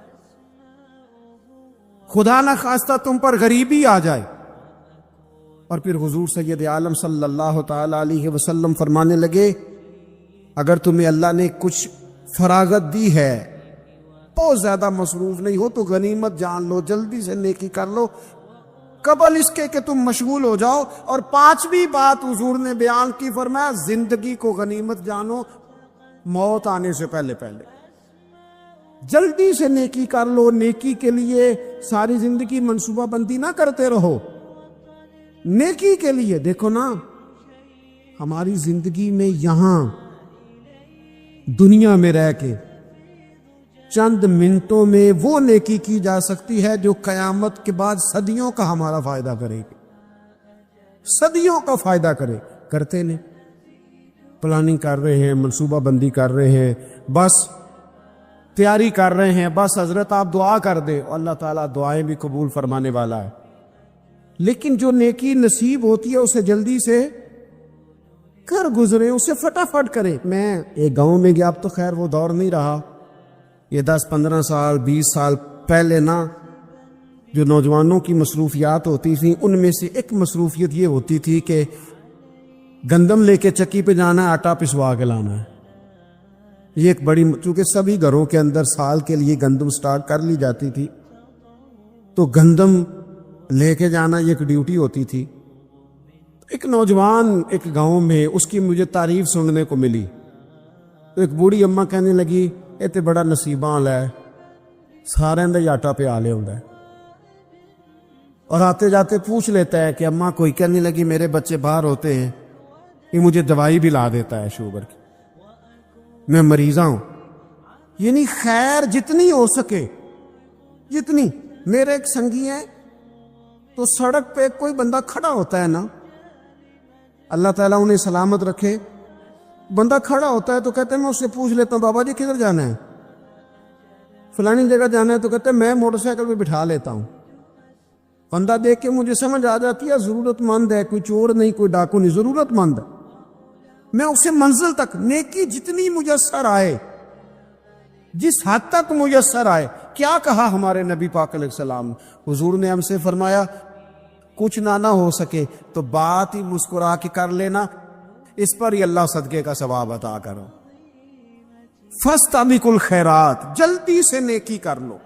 خدا نہ خواستہ تم پر غریبی آ جائے۔ اور پھر حضور سید عالم صلی اللہ تعالی علیہ وسلم فرمانے لگے اگر تمہیں اللہ نے کچھ فراغت دی ہے، بہت زیادہ مصروف نہیں ہو، تو غنیمت جان لو، جلدی سے نیکی کر لو قبل اس کے کہ تم مشغول ہو جاؤ۔ اور 5ویں بات حضور نے بیان کی، فرمایا زندگی کو غنیمت جانو، موت آنے سے پہلے پہلے جلدی سے نیکی کر لو۔ نیکی کے لیے ساری زندگی منصوبہ بندی نہ کرتے رہو، نیکی کے لیے دیکھو نا، ہماری زندگی میں یہاں دنیا میں رہ کے چند منٹوں میں وہ نیکی کی جا سکتی ہے جو قیامت کے بعد صدیوں کا ہمارا فائدہ کرے گی، صدیوں کا فائدہ کرتے نہیں۔ پلاننگ کر رہے ہیں، منصوبہ بندی کر رہے ہیں، بس تیاری کر رہے ہیں، بس حضرت آپ دعا کر دیں، اللہ تعالیٰ دعائیں بھی قبول فرمانے والا ہے، لیکن جو نیکی نصیب ہوتی ہے اسے جلدی سے کر گزرے، اسے فٹافٹ کرے۔ میں ایک گاؤں میں گیا، اب تو خیر وہ دور نہیں رہا، یہ 10-15 سال 20 سال پہلے نا جو نوجوانوں کی مصروفیات ہوتی تھیں ان میں سے ایک مصروفیت یہ ہوتی تھی کہ گندم لے کے چکی پہ جانا ہے، آٹا پسوا کے لانا ہے۔ یہ ایک بڑی، چونکہ سبھی گھروں کے اندر سال کے لیے گندم سٹاک کر لی جاتی تھی، تو گندم لے کے جانا یہ ایک ڈیوٹی ہوتی تھی۔ ایک نوجوان ایک گاؤں میں، اس کی مجھے تعریف سننے کو ملی، تو ایک بوڑھی اماں کہنے لگی یہ تے بڑا نصیباں والا ہے، سارے اندر آٹا پہ آ لے ہوندا ہے۔ اور آتے جاتے پوچھ لیتا ہے کہ اماں کوئی، کہنے لگی میرے بچے باہر ہوتے ہیں، یہ مجھے دوائی بھی لا دیتا ہے شوگر کی، میں مریضہ ہوں۔ یعنی خیر جتنی ہو سکے، جتنی۔ میرے ایک سنگی ہیں، تو سڑک پہ کوئی بندہ کھڑا ہوتا ہے نا، اللہ تعالیٰ انہیں سلامت رکھے، بندہ کھڑا ہوتا ہے تو کہتے ہیں میں اس سے پوچھ لیتا ہوں بابا جی کدھر جانا ہے، فلانی جگہ جانا ہے، تو کہتے ہیں میں موٹر سائیکل پہ بٹھا لیتا ہوں۔ بندہ دیکھ کے مجھے سمجھ آ جاتی ہے ضرورت مند ہے، کوئی چور نہیں، کوئی ڈاکو نہیں، ضرورت مند ہے۔ میں اسے منزل تک، نیکی جتنی میسر آئے، جس حد تک میسر آئے۔ کیا کہا ہمارے نبی پاک علیہ السلام، حضور نے ہم سے فرمایا کچھ نہ ہو سکے تو بات ہی مسکرا کے کر لینا، اس پر ہی اللہ صدقے کا ثواب عطا کرو۔ فاستبقوا الخیرات، جلدی سے نیکی کر لو،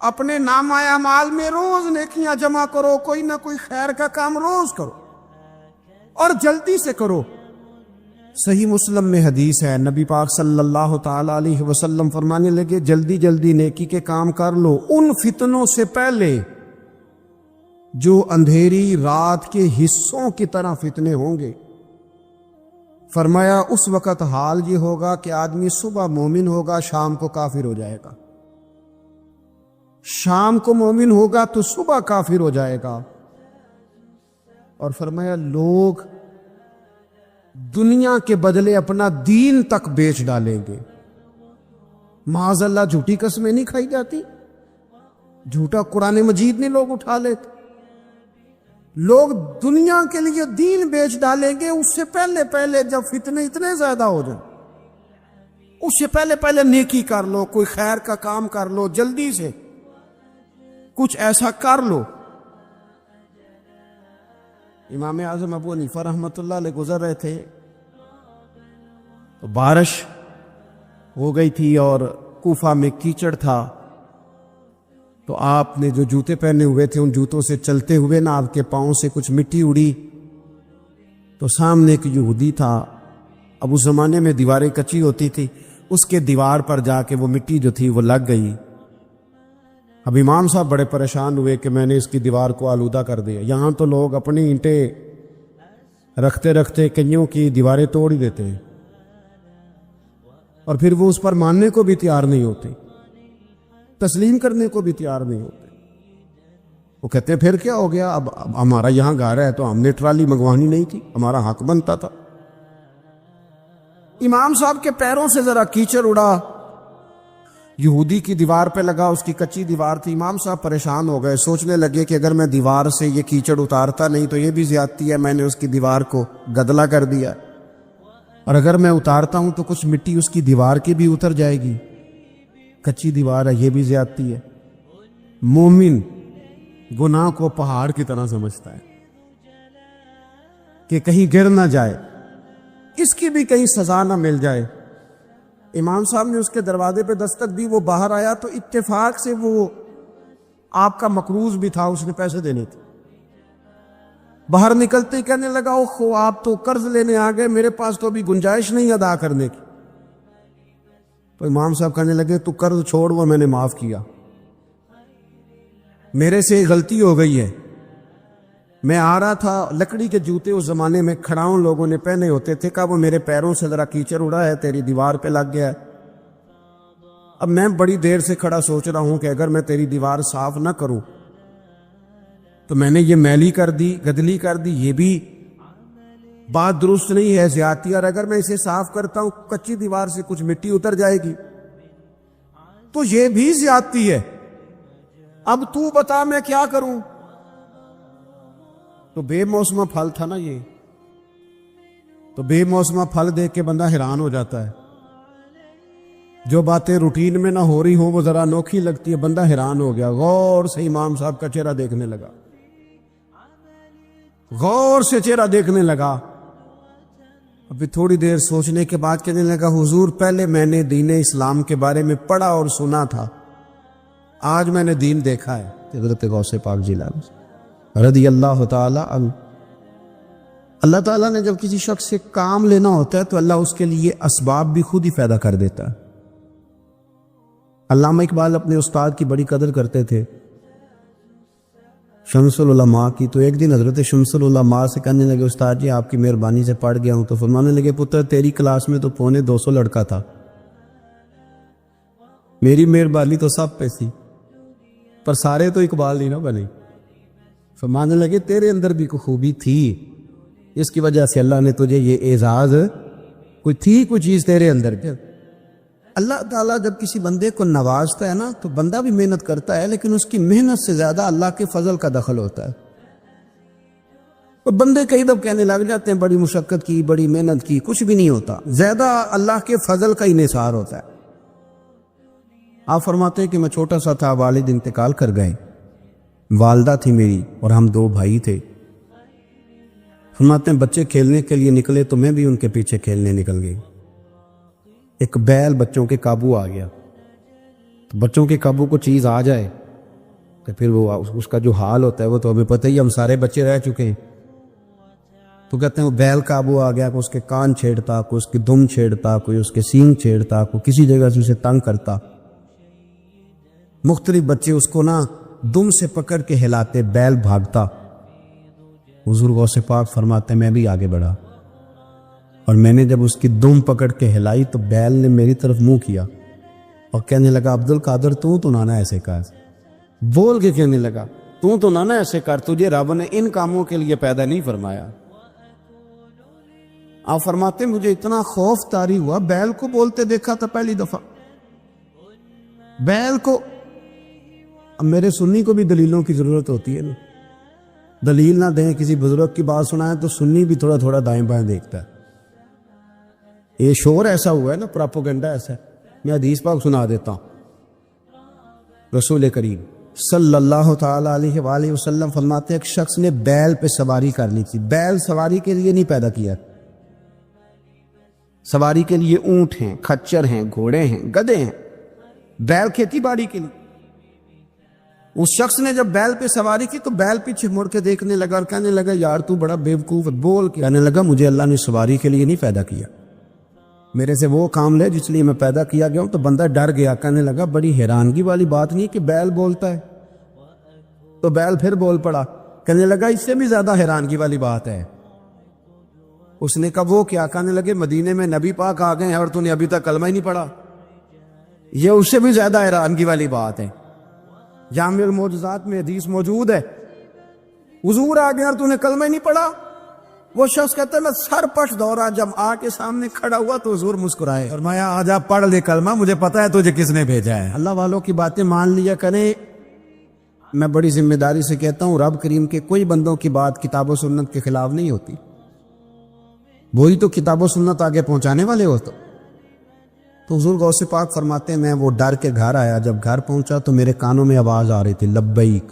اپنے نامہ اعمال میں روز نیکیاں جمع کرو، کوئی نہ کوئی خیر کا کام روز کرو اور جلدی سے کرو۔ صحیح مسلم میں حدیث ہے، نبی پاک صلی اللہ تعالی علیہ وسلم فرمانے لگے جلدی جلدی نیکی کے کام کر لو ان فتنوں سے پہلے جو اندھیری رات کے حصوں کی طرح فتنے ہوں گے۔ فرمایا اس وقت حال یہ ہوگا کہ آدمی صبح مومن ہوگا، شام کو کافر ہو جائے گا، شام کو مومن ہوگا تو صبح کافر ہو جائے گا۔ اور فرمایا لوگ دنیا کے بدلے اپنا دین تک بیچ ڈالیں گے۔ معاذ اللہ جھوٹی قسمیں نہیں کھائی جاتی، جھوٹا قرآن مجید نہیں لوگ اٹھا لیتے، لوگ دنیا کے لیے دین بیچ ڈالیں گے۔ اس سے پہلے پہلے جب فتنے اتنے زیادہ ہو جائیں، اس سے پہلے پہلے نیکی کر لو، کوئی خیر کا کام کر لو، جلدی سے کچھ ایسا کر لو۔ امام اعظم ابو حنیفہ رحمۃ اللہ علیہ گزر رہے تھے تو بارش ہو گئی تھی اور کوفہ میں کیچڑ تھا، تو آپ نے جو جوتے پہنے ہوئے تھے ان جوتوں سے چلتے ہوئے نا آپ کے پاؤں سے کچھ مٹی اڑی، تو سامنے ایک یہودی تھا، اب اس زمانے میں دیواریں کچی ہوتی تھی، اس کے دیوار پر جا کے وہ مٹی جو تھی وہ لگ گئی۔ اب امام صاحب بڑے پریشان ہوئے کہ میں نے اس کی دیوار کو آلودہ کر دیا۔ یہاں تو لوگ اپنی اینٹیں رکھتے رکھتے کئیوں کی دیواریں توڑ ہی دیتے ہیں، اور پھر وہ اس پر ماننے کو بھی تیار نہیں ہوتے، تسلیم کرنے کو بھی تیار نہیں ہوتے۔ وہ کہتے ہیں پھر کیا ہو گیا، اب ہمارا یہاں گھر ہے تو ہم نے ٹرالی منگوانی نہیں تھی، ہمارا حق بنتا تھا۔ امام صاحب کے پیروں سے ذرا کیچڑ اڑا، یہودی کی دیوار پہ لگا، اس کی کچی دیوار تھی۔ امام صاحب پریشان ہو گئے، سوچنے لگے کہ اگر میں دیوار سے یہ کیچڑ اتارتا نہیں تو یہ بھی زیادتی ہے، میں نے اس کی دیوار کو گدلا کر دیا، اور اگر میں اتارتا ہوں تو کچھ مٹی اس کی دیوار کی بھی اتر جائے گی، کچی دیوار ہے، یہ بھی زیادتی ہے۔ مومن گناہ کو پہاڑ کی طرح سمجھتا ہے کہ کہیں گر نہ جائے، اس کی بھی کہیں سزا نہ مل جائے۔ امام صاحب نے اس کے دروازے پہ دستک دی، وہ باہر آیا تو اتفاق سے وہ آپ کا مقروض بھی تھا، اس نے پیسے دینے تھے۔ باہر نکلتے ہی کہنے لگا اوہ آپ تو قرض لینے آ گئے، میرے پاس تو ابھی گنجائش نہیں ادا کرنے کی۔ تو امام صاحب کہنے لگے تو قرض چھوڑ، وہ میں نے معاف کیا، میرے سے غلطی ہو گئی ہے۔ میں آ رہا تھا، لکڑی کے جوتے اس زمانے میں کھڑاؤں لوگوں نے پہنے ہوتے تھے، کہا وہ میرے پیروں سے ذرا کیچڑ اڑا ہے، تیری دیوار پہ لگ گیا ہے۔ اب میں بڑی دیر سے کھڑا سوچ رہا ہوں کہ اگر میں تیری دیوار صاف نہ کروں تو میں نے یہ میلی کر دی، گدلی کر دی، یہ بھی بات درست نہیں ہے، زیادتی، اور اگر میں اسے صاف کرتا ہوں کچی دیوار سے کچھ مٹی اتر جائے گی تو یہ بھی زیادتی ہے۔ اب تو بتا میں کیا کروں؟ تو بے موسمہ پھل تھا نا یہ، تو بے موسمہ پھل دیکھ کے بندہ حیران ہو جاتا ہے. جو باتیں روٹین میں نہ ہو رہی ہوں وہ ذرا انوکھی لگتی ہے، بندہ حیران ہو گیا. غور سے امام صاحب کا چہرہ دیکھنے لگا، غور سے چہرہ دیکھنے لگا. ابھی تھوڑی دیر سوچنے کے بعد کہنے لگا حضور پہلے میں نے دین اسلام کے بارے میں پڑھا اور سنا تھا، آج میں نے دین دیکھا ہے. حضرت غوث پاک جیلانی رضی اللہ تعالی عنہ. اللہ تعالیٰ نے جب کسی شخص سے کام لینا ہوتا ہے تو اللہ اس کے لیے اسباب بھی خود ہی پیدا کر دیتا ہے. علامہ اقبال اپنے استاد کی بڑی قدر کرتے تھے، شمس العلماء کی. تو ایک دن حضرت شمس العلماء سے کہنے لگے استاد جی آپ کی مہربانی سے پڑھ گیا ہوں. تو فرمانے لگے پتر تیری کلاس میں تو 250 لڑکا تھا، میری مہربانی تو سب پہ تھی، پر سارے تو اقبال نہیں نہ بنے. فرمانے لگے تیرے اندر بھی کوئی خوبی تھی، اس کی وجہ سے اللہ نے تجھے یہ اعزاز، کوئی چیز تیرے اندر. اللہ تعالیٰ جب کسی بندے کو نوازتا ہے نا تو بندہ بھی محنت کرتا ہے، لیکن اس کی محنت سے زیادہ اللہ کے فضل کا دخل ہوتا ہے. اور بندے کئی دفعہ کہنے لگ جاتے ہیں بڑی مشقت کی، بڑی محنت کی، کچھ بھی نہیں ہوتا، زیادہ اللہ کے فضل کا انحصار ہوتا ہے. آپ فرماتے ہیں کہ میں چھوٹا سا تھا، والد انتقال کر گئے، والدہ تھی میری اور ہم 2 بھائی تھے. فرماتے ہیں بچے کھیلنے کے لیے نکلے تو میں بھی ان کے پیچھے کھیلنے نکل گئی. ایک بیل بچوں کے قابو آ گیا. تو بچوں کے قابو کو چیز آ جائے تو پھر وہ اس کا جو حال ہوتا ہے وہ تو ہمیں پتہ ہی، ہم سارے بچے رہ چکے ہیں. تو کہتے ہیں وہ بیل قابو آ گیا، کوئی اس کے کان چھیڑتا، کوئی اس کے دم چھیڑتا، کوئی اس کے سینگ چھیڑتا، کوئی کسی جگہ سے اسے تنگ کرتا. مختلف بچے اس کو نا دم سے پکڑ کے ہلاتے، بیل بھاگتا. حضور غوث پاک فرماتے ہیں میں بھی آگے بڑھا اور میں نے جب اس کی دم پکڑ کے ہلائی تو بیل نے میری طرف منہ کیا اور کہنے لگا عبد القادر تو نانا ایسے کر، بول کے کہنے لگا تو نانا ایسے کر، تجھے رب نے ان کاموں کے لیے پیدا نہیں فرمایا. آپ فرماتے ہیں مجھے اتنا خوف طاری ہوا، بیل کو بولتے دیکھا تھا پہلی دفعہ، بیل کو. اب میرے سنی کو بھی دلیلوں کی ضرورت ہوتی ہے نا، دلیل نہ دیں، کسی بزرگ کی بات سنائیں تو سنی بھی تھوڑا تھوڑا دائیں بائیں دیکھتا ہے. یہ شور ایسا ہوا ہے نا، پراپوگنڈا ایسا ہے. میں حدیث پاک سنا دیتا ہوں. رسول کریم صلی اللہ تعالی علیہ وآلہ وسلم فرماتے ہیں ایک شخص نے بیل پہ سواری کرنی تھی. بیل سواری کے لیے نہیں پیدا کیا، سواری کے لیے اونٹ ہیں، کھچر ہیں، گھوڑے ہیں، گدھے ہیں. بیل کھیتی باڑی کے لیے. اس شخص نے جب بیل پہ سواری کی تو بیل پیچھے مڑ کے دیکھنے لگا اور کہنے لگا یار تو بڑا بیوقوف. بول کے کہنے لگا مجھے اللہ نے سواری کے لیے نہیں پیدا کیا، میرے سے وہ کام لے جس لیے میں پیدا کیا گیا ہوں. تو بندہ ڈر گیا، کہنے لگا بڑی حیرانگی والی بات نہیں کہ بیل بولتا ہے. تو بیل پھر بول پڑا، کہنے لگا اس سے بھی زیادہ حیرانگی والی بات ہے. اس نے کہا وہ کیا؟ کہنے لگے مدینے میں نبی پاک آ گئے ہیں اور تو نے ابھی تک کلمہ ہی نہیں پڑھا. یہ اس سے بھی زیادہ حیرانگی والی بات ہے. جامع المعجزات میں حدیث موجود ہے، حضور آ گئے اور تو نے کلمہ ہی نہیں پڑھا. وہ شخص کہتا ہے میں سر پش دورا، جب آ کے سامنے کھڑا ہوا تو حضور مسکرائے اور مایا آ جا پڑھ لے کلمہ، مجھے پتا ہے تجھے کس نے بھیجا ہے. اللہ والوں کی باتیں مان لیا کریں. میں بڑی ذمہ داری سے کہتا ہوں رب کریم کے کوئی بندوں کی بات کتاب و سنت کے خلاف نہیں ہوتی، وہی تو کتاب و سنت آگے پہنچانے والے ہو. تو حضور غوث پاک فرماتے ہیں میں وہ ڈر کے گھر آیا، جب گھر پہنچا تو میرے کانوں میں آواز آ رہی تھی لبیک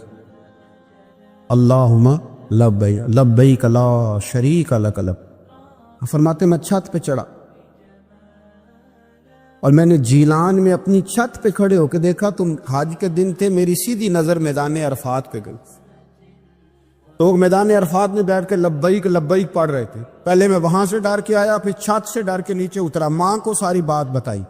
اللہم لبیک لبیک لا شریک لک لبیک. فرماتے میں چھت پہ چڑھا اور میں نے جیلان میں اپنی چھت پہ کھڑے ہو کے دیکھا. تم حج کے دن تھے، میری سیدھی نظر میدان عرفات پہ گئی. تو میدان عرفات میں بیٹھ کے لبیک لبیک پڑھ رہے تھے. پہلے میں وہاں سے ڈر کے آیا، پھر چھت سے ڈر کے نیچے اترا، ماں کو ساری بات بتائی.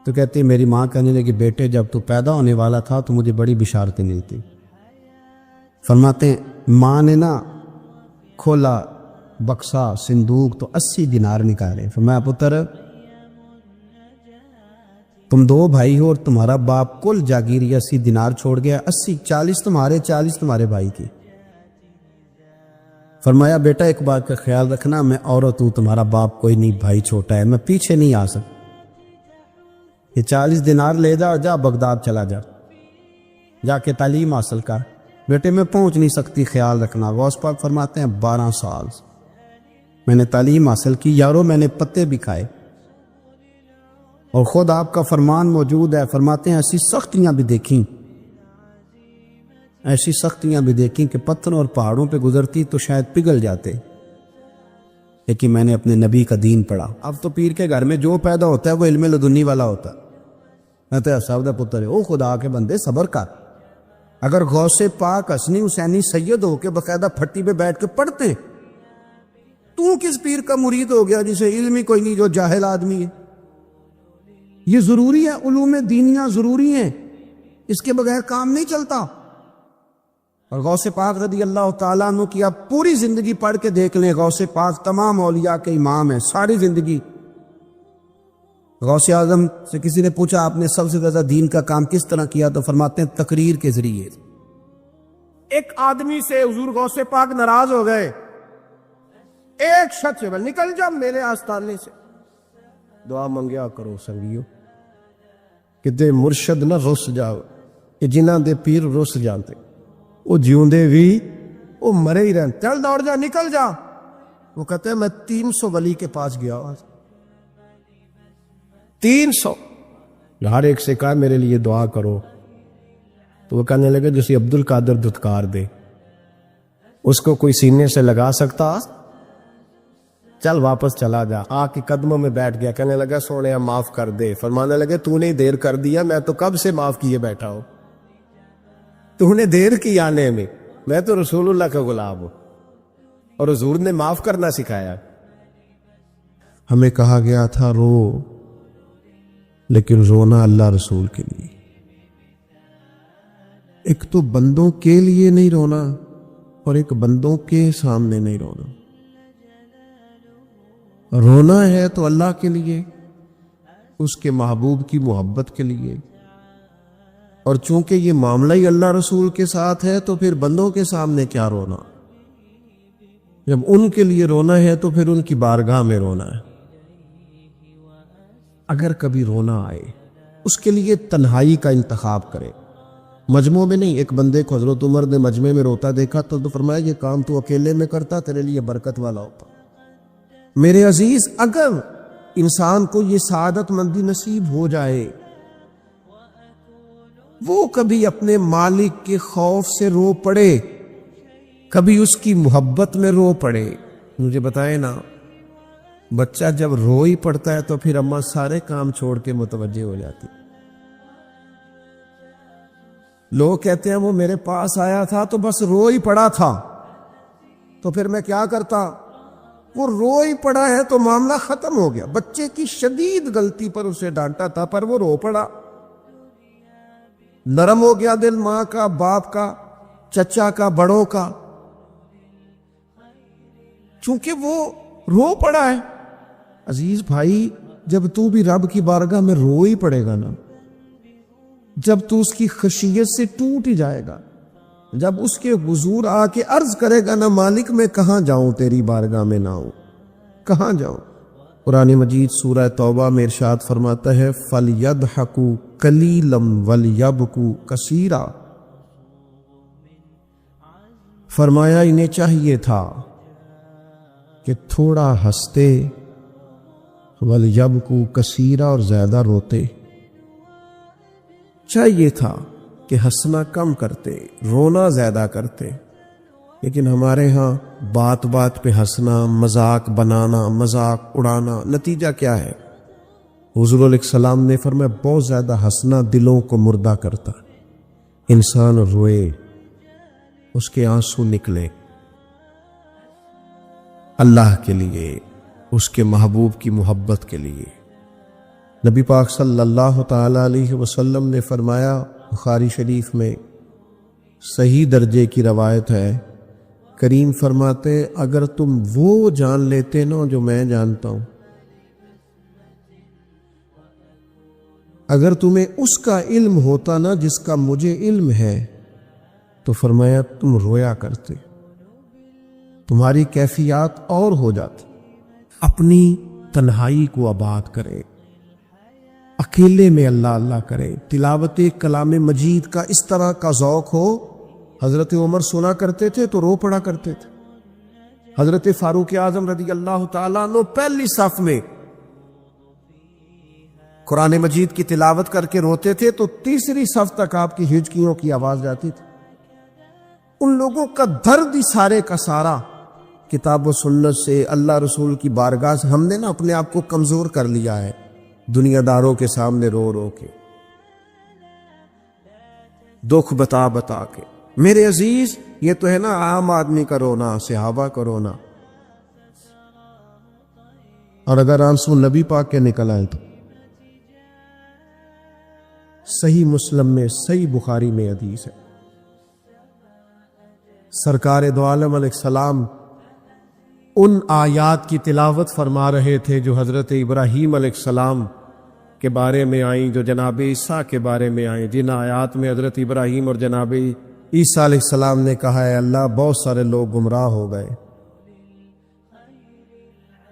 تو کہتے میری ماں کہنے لگی بیٹے جب تو پیدا ہونے والا تھا تو مجھے بڑی بشارتیں ملتی. فرماتے ہیں ماں نے نا کھولا بکسا صندوق تو 80 دینار نکالے. فرمایا پتر تم 2 بھائی ہو اور تمہارا باپ کل جاگیری 80 دینار چھوڑ گیا، 40 تمہارے، 40 تمہارے بھائی کی. فرمایا بیٹا ایک بات کا خیال رکھنا، میں عورت ہوں، تمہارا باپ کوئی نہیں، بھائی چھوٹا ہے، میں پیچھے نہیں آ سکتا. یہ 40 دینار لے جا اور جا بغداد چلا جا، جا کے تعلیم حاصل کر. بیٹے میں پہنچ نہیں سکتی، خیال رکھنا۔ غوث پاک فرماتے ہیں 12 سال میں نے تعلیم حاصل کی یارو، میں نے پتے بھی کھائے، اور خود آپ کا فرمان موجود ہے، فرماتے ہیں ایسی سختیاں بھی دیکھیں، ایسی سختیاں بھی دیکھیں کہ پتھروں اور پہاڑوں پہ گزرتی تو شاید پگھل جاتے، لیکن میں نے اپنے نبی کا دین پڑھا۔ اب تو پیر کے گھر میں جو پیدا ہوتا ہے وہ علم لدنی والا ہوتا ہے۔ میں تو صاحب دا پتر ہے، او خدا کے بندے صبر کر۔ اگر غوث پاک حسنی حسینی سید ہو کے باقاعدہ پھٹی پہ بیٹھ کے پڑھتے، تو کس پیر کا مرید ہو گیا جسے علم ہی کوئی نہیں، جو جاہل آدمی ہے؟ یہ ضروری ہے، علوم دینیاں ضروری ہیں، اس کے بغیر کام نہیں چلتا۔ اور غوث پاک رضی اللہ تعالیٰ عنہ کی آپ پوری زندگی پڑھ کے دیکھ لیں، غوث پاک تمام اولیاء کے امام ہیں، ساری زندگی۔ غوث اعظم سے کسی نے پوچھا آپ نے سب سے زیادہ دین کا کام کس طرح کیا، تو فرماتے ہیں تقریر کے ذریعے۔ ایک آدمی سے حضور غوث پاک ناراض ہو گئے، ایک شخص سے نکل جا میرے آستانے سے، دعا منگیا کرو سنگیو کہ مرشد نہ رس جاؤ، کہ جنہ دے پیر رس جانتے وہ جیوندے بھی وہ مرے ہی رہن، چل دوڑ جا نکل جا۔ وہ کہتے ہیں میں 300 ولی کے پاس گیا، 300 ہر ایک سے کہا میرے لیے دعا کرو، تو وہ کہنے لگے جسے عبد القادر دھتکار دے، اس کو کوئی سینے سے لگا سکتا؟ چل واپس چلا جا۔ آ کے قدموں میں بیٹھ گیا، کہنے لگا سونے معاف کر دے۔ فرمانے لگے تو نے دیر کر دیا، میں تو کب سے معاف کیے بیٹھا ہوں، تو نے دیر کی آنے میں تو رسول اللہ کا غلام ہوں، اور حضور نے معاف کرنا سکھایا۔ ہمیں کہا گیا تھا رو، لیکن رونا اللہ رسول کے لیے۔ ایک تو بندوں کے لیے نہیں رونا، اور ایک بندوں کے سامنے نہیں رونا۔ رونا ہے تو اللہ کے لیے، اس کے محبوب کی محبت کے لیے، اور چونکہ یہ معاملہ ہی اللہ رسول کے ساتھ ہے تو پھر بندوں کے سامنے کیا رونا؟ جب ان کے لیے رونا ہے تو پھر ان کی بارگاہ میں رونا ہے۔ اگر کبھی رونا آئے اس کے لیے تنہائی کا انتخاب کرے، مجموعوں میں نہیں۔ ایک بندے کو حضرت عمر نے مجمع میں روتا دیکھا تو فرمایا یہ کام تو اکیلے میں کرتا، تیرے لیے برکت والا ہوتا۔ میرے عزیز، اگر انسان کو یہ سعادت مندی نصیب ہو جائے، وہ کبھی اپنے مالک کے خوف سے رو پڑے، کبھی اس کی محبت میں رو پڑے۔ مجھے بتائیں نا، بچہ جب رو ہی پڑتا ہے تو پھر اماں سارے کام چھوڑ کے متوجہ ہو جاتی۔ لوگ کہتے ہیں وہ میرے پاس آیا تھا تو بس رو ہی پڑا تھا، تو پھر میں کیا کرتا؟ وہ رو ہی پڑا ہے تو معاملہ ختم ہو گیا۔ بچے کی شدید غلطی پر اسے ڈانٹا تھا پر وہ رو پڑا، نرم ہو گیا دل ماں کا، باپ کا، چچا کا، بڑوں کا، چونکہ وہ رو پڑا ہے۔ عزیز بھائی، جب تو بھی رب کی بارگاہ میں رو ہی پڑے گا نا، جب تو اس کی خشیت سے ٹوٹ ہی جائے گا، جب اس کے حضور آ کے عرض کرے گا نا مالک میں کہاں جاؤں تیری بارگاہ میں نہ ہوں، کہاں جاؤں؟ قرآن مجید سورہ توبہ میں ارشاد فرماتا ہے فَلْيَضْحَكُوا قَلِيلًا وَلْيَبْكُوا كَثِيرًا، فرمایا انہیں چاہیے تھا کہ تھوڑا ہنستے، وَلْيَبْكُوا كَثِيرًا، اور زیادہ روتے۔ چاہیے تھا کہ ہنسنا کم کرتے، رونا زیادہ کرتے، لیکن ہمارے ہاں بات بات پہ ہنسنا، مذاق بنانا، مذاق اڑانا، نتیجہ کیا ہے؟ حضور علیہ السلام نے فرمایا بہت زیادہ ہنسنا دلوں کو مردہ کرتا، انسان روئے، اس کے آنسو نکلے اللہ کے لیے، اس کے محبوب کی محبت کے لیے۔ نبی پاک صلی اللہ تعالی علیہ وسلم نے فرمایا، بخاری شریف میں صحیح درجے کی روایت ہے، کریم فرماتے اگر تم وہ جان لیتے نا جو میں جانتا ہوں، اگر تمہیں اس کا علم ہوتا نا جس کا مجھے علم ہے، تو فرمایا تم رویا کرتے، تمہاری کیفیات اور ہو جاتی۔ اپنی تنہائی کو آباد کرے، اکیلے میں اللہ اللہ کرے، تلاوت کلام مجید کا اس طرح کا ذوق ہو حضرت عمر سنا کرتے تھے تو رو پڑا کرتے تھے. حضرت فاروق اعظم رضی اللہ تعالیٰ عنہ پہلی صف میں قرآن مجید کی تلاوت کر کے روتے تھے تو تیسری صف تک آپ کی ہچکیوں کی آواز جاتی تھی. ان لوگوں کا درد ہی سارے کا سارا کتاب و سنت سے، اللہ رسول کی بارگاہ سے ہم نے نا اپنے آپ کو کمزور کر لیا ہے دنیا داروں کے سامنے رو رو کے، دکھ بتا بتا کے. میرے عزیز یہ تو ہے نا عام آدمی کا رونا، صحابہ کا رونا. اور اگر آنسو نبی پاک کے نکل آئے تو صحیح مسلم میں، صحیح بخاری میں حدیث ہے، سرکار دو عالم علیہ السلام ان آیات کی تلاوت فرما رہے تھے جو حضرت ابراہیم علیہ السلام کے بارے میں آئیں، جو جناب عیسیٰ کے بارے میں آئیں، جن آیات میں حضرت ابراہیم اور جناب عیسیٰ علیہ السلام نے کہا ہے اللہ بہت سارے لوگ گمراہ ہو گئے،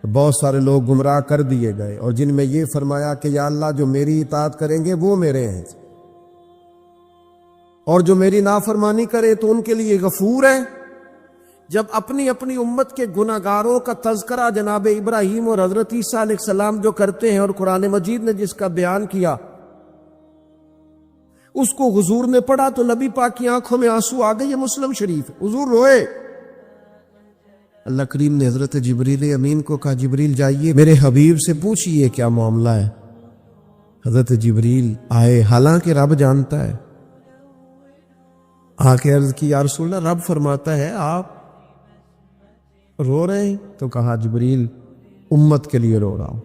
بہت سارے لوگ گمراہ کر دیے گئے، اور جن میں یہ فرمایا کہ یا اللہ جو میری اطاعت کریں گے وہ میرے ہیں، اور جو میری نافرمانی کرے تو ان کے لیے غفور ہے. جب اپنی اپنی امت کے گناہگاروں کا تذکرہ جناب ابراہیم اور حضرت عیسیٰ علیہ السلام جو کرتے ہیں، اور قرآن مجید نے جس کا بیان کیا اس کو حضور نے پڑھا تو نبی پاک کی آنکھوں میں آنسو آ گئے. یہ مسلم شریف، حضور روئے. اللہ کریم نے حضرت جبریل امین کو کہا جبریل جائیے میرے حبیب سے پوچھئے کیا معاملہ ہے. حضرت جبریل آئے، حالانکہ رب جانتا ہے، آ کے عرض کی یا رسول اللہ رب فرماتا ہے آپ رو رہے ہیں؟ تو کہا جبریل امت کے لیے رو رہا ہوں.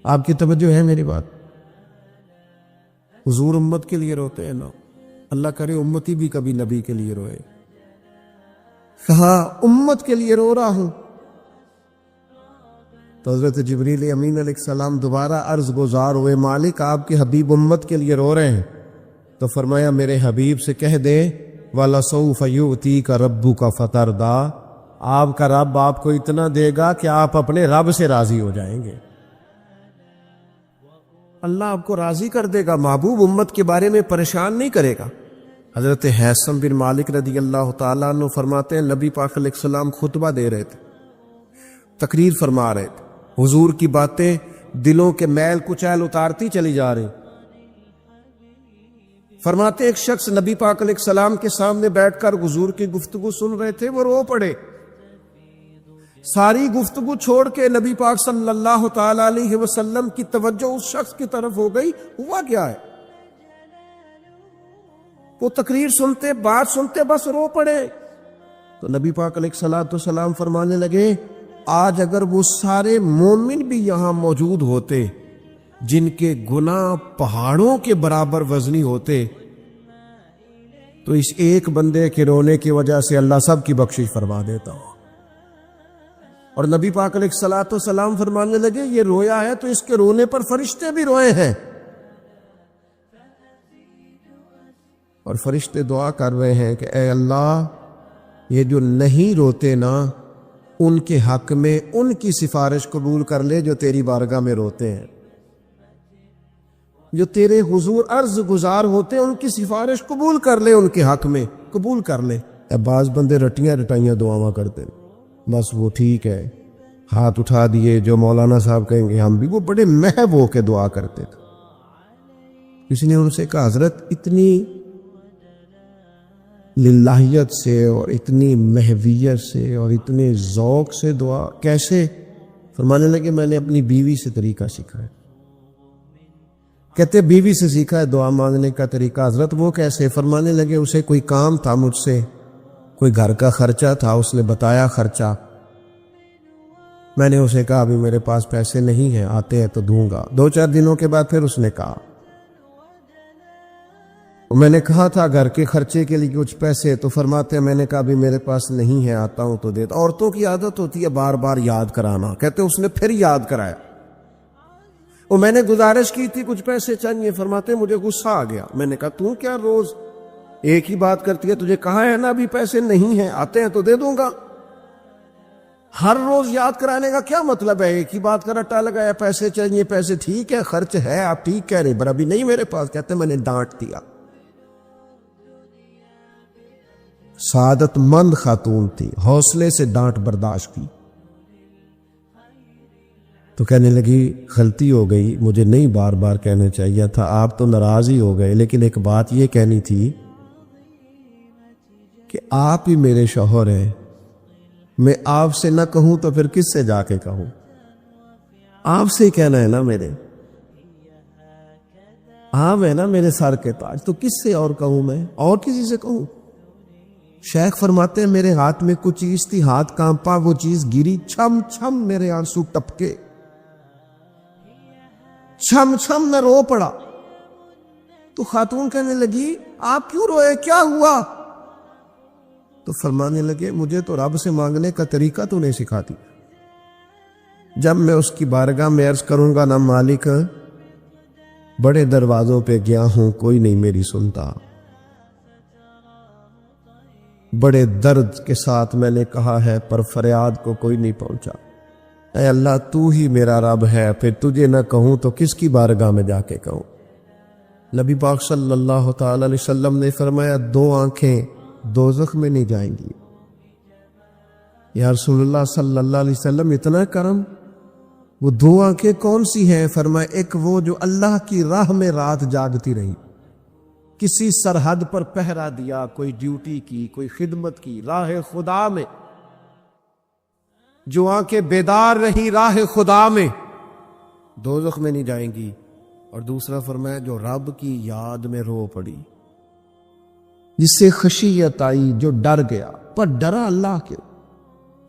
آپ کی توجہ ہے میری بات؟ حضور امت کے لیے روتے ہیں نا، اللہ کرے امتی بھی کبھی نبی کے لیے روئے. کہا امت کے لیے رو رہا ہوں. تو حضرت جبریل امین علیہ السلام دوبارہ عرض گزار ہوئے مالک آپ کے حبیب امت کے لیے رو رہے ہیں. تو فرمایا میرے حبیب سے کہہ دے وَلَسَوْفَ يُؤْتِيكَ رَبُّكَ فَتَرْضَىٰ، آپ کا رب آپ کو اتنا دے گا کہ آپ اپنے رب سے راضی ہو جائیں گے. اللہ آپ کو راضی کر دے گا، محبوب امت کے بارے میں پریشان نہیں کرے گا. حضرت حیثم بن مالک رضی اللہ تعالیٰ عنہ فرماتے ہیں نبی پاک علیہ السلام خطبہ دے رہے تھے، تقریر فرما رہے تھے، حضور کی باتیں دلوں کے میل کچیل اتارتی چلی جا رہی. فرماتے ایک شخص نبی پاک علیہ السلام کے سامنے بیٹھ کر حضور کی گفتگو سن رہے تھے، وہ رو پڑے. ساری گفتگو چھوڑ کے نبی پاک صلی اللہ تعالی علیہ وسلم کی توجہ اس شخص کی طرف ہو گئی. ہوا کیا ہے؟ وہ تقریر سنتے، بات سنتے بس رو پڑے. تو نبی پاک علیہ الصلوۃ والسلام فرمانے لگے آج اگر وہ سارے مومن بھی یہاں موجود ہوتے جن کے گناہ پہاڑوں کے برابر وزنی ہوتے تو اس ایک بندے کے رونے کی وجہ سے اللہ سب کی بخشش فرما دیتا ہو. اور نبی پاک علیہ الصلوۃ والسلام فرمانے لگے یہ رویا ہے تو اس کے رونے پر فرشتے بھی روئے ہیں، اور فرشتے دعا کر رہے ہیں کہ اے اللہ یہ جو نہیں روتے نا ان کے حق میں ان کی سفارش قبول کر لے جو تیری بارگاہ میں روتے ہیں، جو تیرے حضور عرض گزار ہوتے ہیں ان کی سفارش قبول کر لے، ان کے حق میں قبول کر لے. بعض بندے رٹیاں رٹائیاں دعاواں کرتے ہیں، بس وہ ٹھیک ہے ہاتھ اٹھا دیے جو مولانا صاحب کہیں گے ہم بھی، وہ بڑے محب ہو کے دعا کرتے تھے. کسی نے ان سے کہا حضرت اتنی للہیت سے اور اتنی محویت سے اور اتنے ذوق سے دعا کیسے؟ فرمانے لگے میں نے اپنی بیوی سے طریقہ سیکھا ہے. کہتے بیوی سے سیکھا ہے دعا مانگنے کا طریقہ. حضرت وہ کیسے؟ فرمانے لگے اسے کوئی کام تھا مجھ سے، کوئی گھر کا خرچہ تھا، اس نے بتایا خرچہ، میں نے اسے کہا ابھی میرے پاس پیسے نہیں ہیں، آتے ہیں تو دوں گا. 2-4 دنوں کے بعد پھر اس نے کہا، میں نے کہا تھا گھر کے خرچے کے لیے کچھ پیسے، تو فرماتے ہیں میں نے کہا ابھی میرے پاس نہیں ہے، آتا ہوں تو دیتا. عورتوں کی عادت ہوتی ہے بار بار یاد کرانا. کہتے اس نے پھر یاد کرایا، وہ میں نے گزارش کی تھی کچھ پیسے چاہیے. فرماتے مجھے غصہ آ گیا، میں نے کہا تو کیا روز ایک ہی بات کرتی ہے، تجھے کہا ہے نا ابھی پیسے نہیں ہیں، آتے ہیں تو دے دوں گا. ہر روز یاد کرانے کا کیا مطلب ہے؟ ایک ہی بات کا رٹا لگایا، پیسے چاہیے، پیسے ٹھیک ہے خرچ ہے آپ ٹھیک کہہ رہے پر ابھی نہیں میرے پاس. کہتے میں نے ڈانٹ دیا. سعادت مند خاتون تھی، حوصلے سے ڈانٹ برداشت کی۔ تو کہنے لگی غلطی ہو گئی، مجھے نہیں بار بار کہنا چاہیے تھا، آپ تو ناراض ہی ہو گئے، لیکن ایک بات یہ کہنی تھی کہ آپ ہی میرے شوہر ہیں، میں آپ سے نہ کہوں تو پھر کس سے جا کے کہوں؟ آپ سے ہی کہنا ہے نا، میرے آپ ہے نا میرے سر کے تاج، تو کس سے اور کہوں؟ میں اور کسی سے کہوں؟ شیخ فرماتے ہیں میرے ہاتھ میں کچھ چیز تھی، ہاتھ کانپا، وہ چیز گری، چھم چھم میرے آنسو ٹپکے، چھم چھم میں رو پڑا۔ تو خاتون کہنے لگی آپ کیوں روئے، کیا ہوا؟ تو فرمانے لگے مجھے تو رب سے مانگنے کا طریقہ تو نہیں سکھاتی، جب میں اس کی بارگاہ میں عرض کروں گا نا مالک بڑے دروازوں پہ گیا ہوں کوئی نہیں میری سنتا، بڑے درد کے ساتھ میں نے کہا ہے پر فریاد کو کوئی نہیں پہنچا، اے اللہ تو ہی میرا رب ہے، پھر تجھے نہ کہوں تو کس کی بارگاہ میں جا کے کہوں؟ نبی پاک صلی اللہ تعالی علیہ وسلم نے فرمایا 2 آنکھیں دوزخ میں نہیں جائیں گی۔ یا رسول اللہ صلی اللہ علیہ وسلم اتنا کرم، وہ 2 آنکھیں کون سی ہیں؟ فرمایا ایک وہ جو اللہ کی راہ میں رات جاگتی رہی، کسی سرحد پر پہرا دیا، کوئی ڈیوٹی کی، کوئی خدمت کی راہ خدا میں، جو آنکھیں بیدار رہی راہ خدا میں دوزخ میں نہیں جائیں گی۔ اور دوسرا فرمایا جو رب کی یاد میں رو پڑی، جس سے خشیت آئی، جو ڈر گیا، پر ڈرا اللہ کے،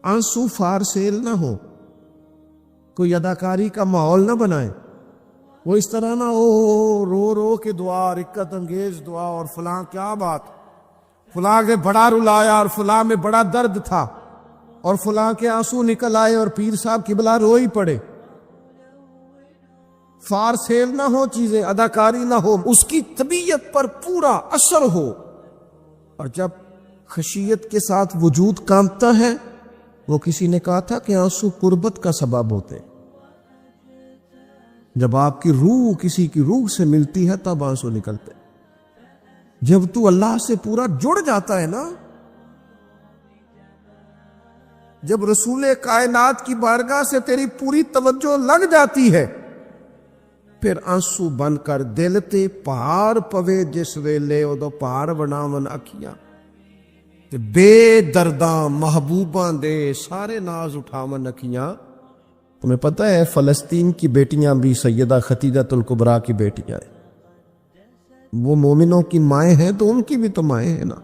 آنسو فار سیل نہ ہو، کوئی اداکاری کا ماحول نہ بنائے، وہ اس طرح نہ ہو رو رو کے دعا، رکت انگیز دعا، اور فلاں کیا بات، فلاں کے بڑا رلایا اور فلاں میں بڑا درد تھا اور فلاں کے آنسو نکل آئے اور پیر صاحب قبلہ رو ہی پڑے۔ فار سیل نہ ہو چیزیں، اداکاری نہ ہو، اس کی طبیعت پر پورا اثر ہو۔ اور جب خشیت کے ساتھ وجود کانپتا ہے، وہ کسی نے کہا تھا کہ آنسو قربت کا سبب ہوتے، جب آپ کی روح کسی کی روح سے ملتی ہے تب آنسو نکلتے، جب تو اللہ سے پورا جڑ جاتا ہے نا، جب رسول کائنات کی بارگاہ سے تیری پوری توجہ لگ جاتی ہے، پھر آنسو بن کر دل تے پہاڑ پوے، جس ویلے ادو پہاڑ بناون اکھیاں تے بے درداں محبوباں دے سارے ناز اٹھاون اکھیاں۔ تمہیں پتہ ہے فلسطین کی بیٹیاں بھی سیدہ خدیجہ الکبریٰ کی بیٹیاں ہیں، وہ مومنوں کی مائیں ہیں تو ان کی بھی تو مائیں ہیں نا،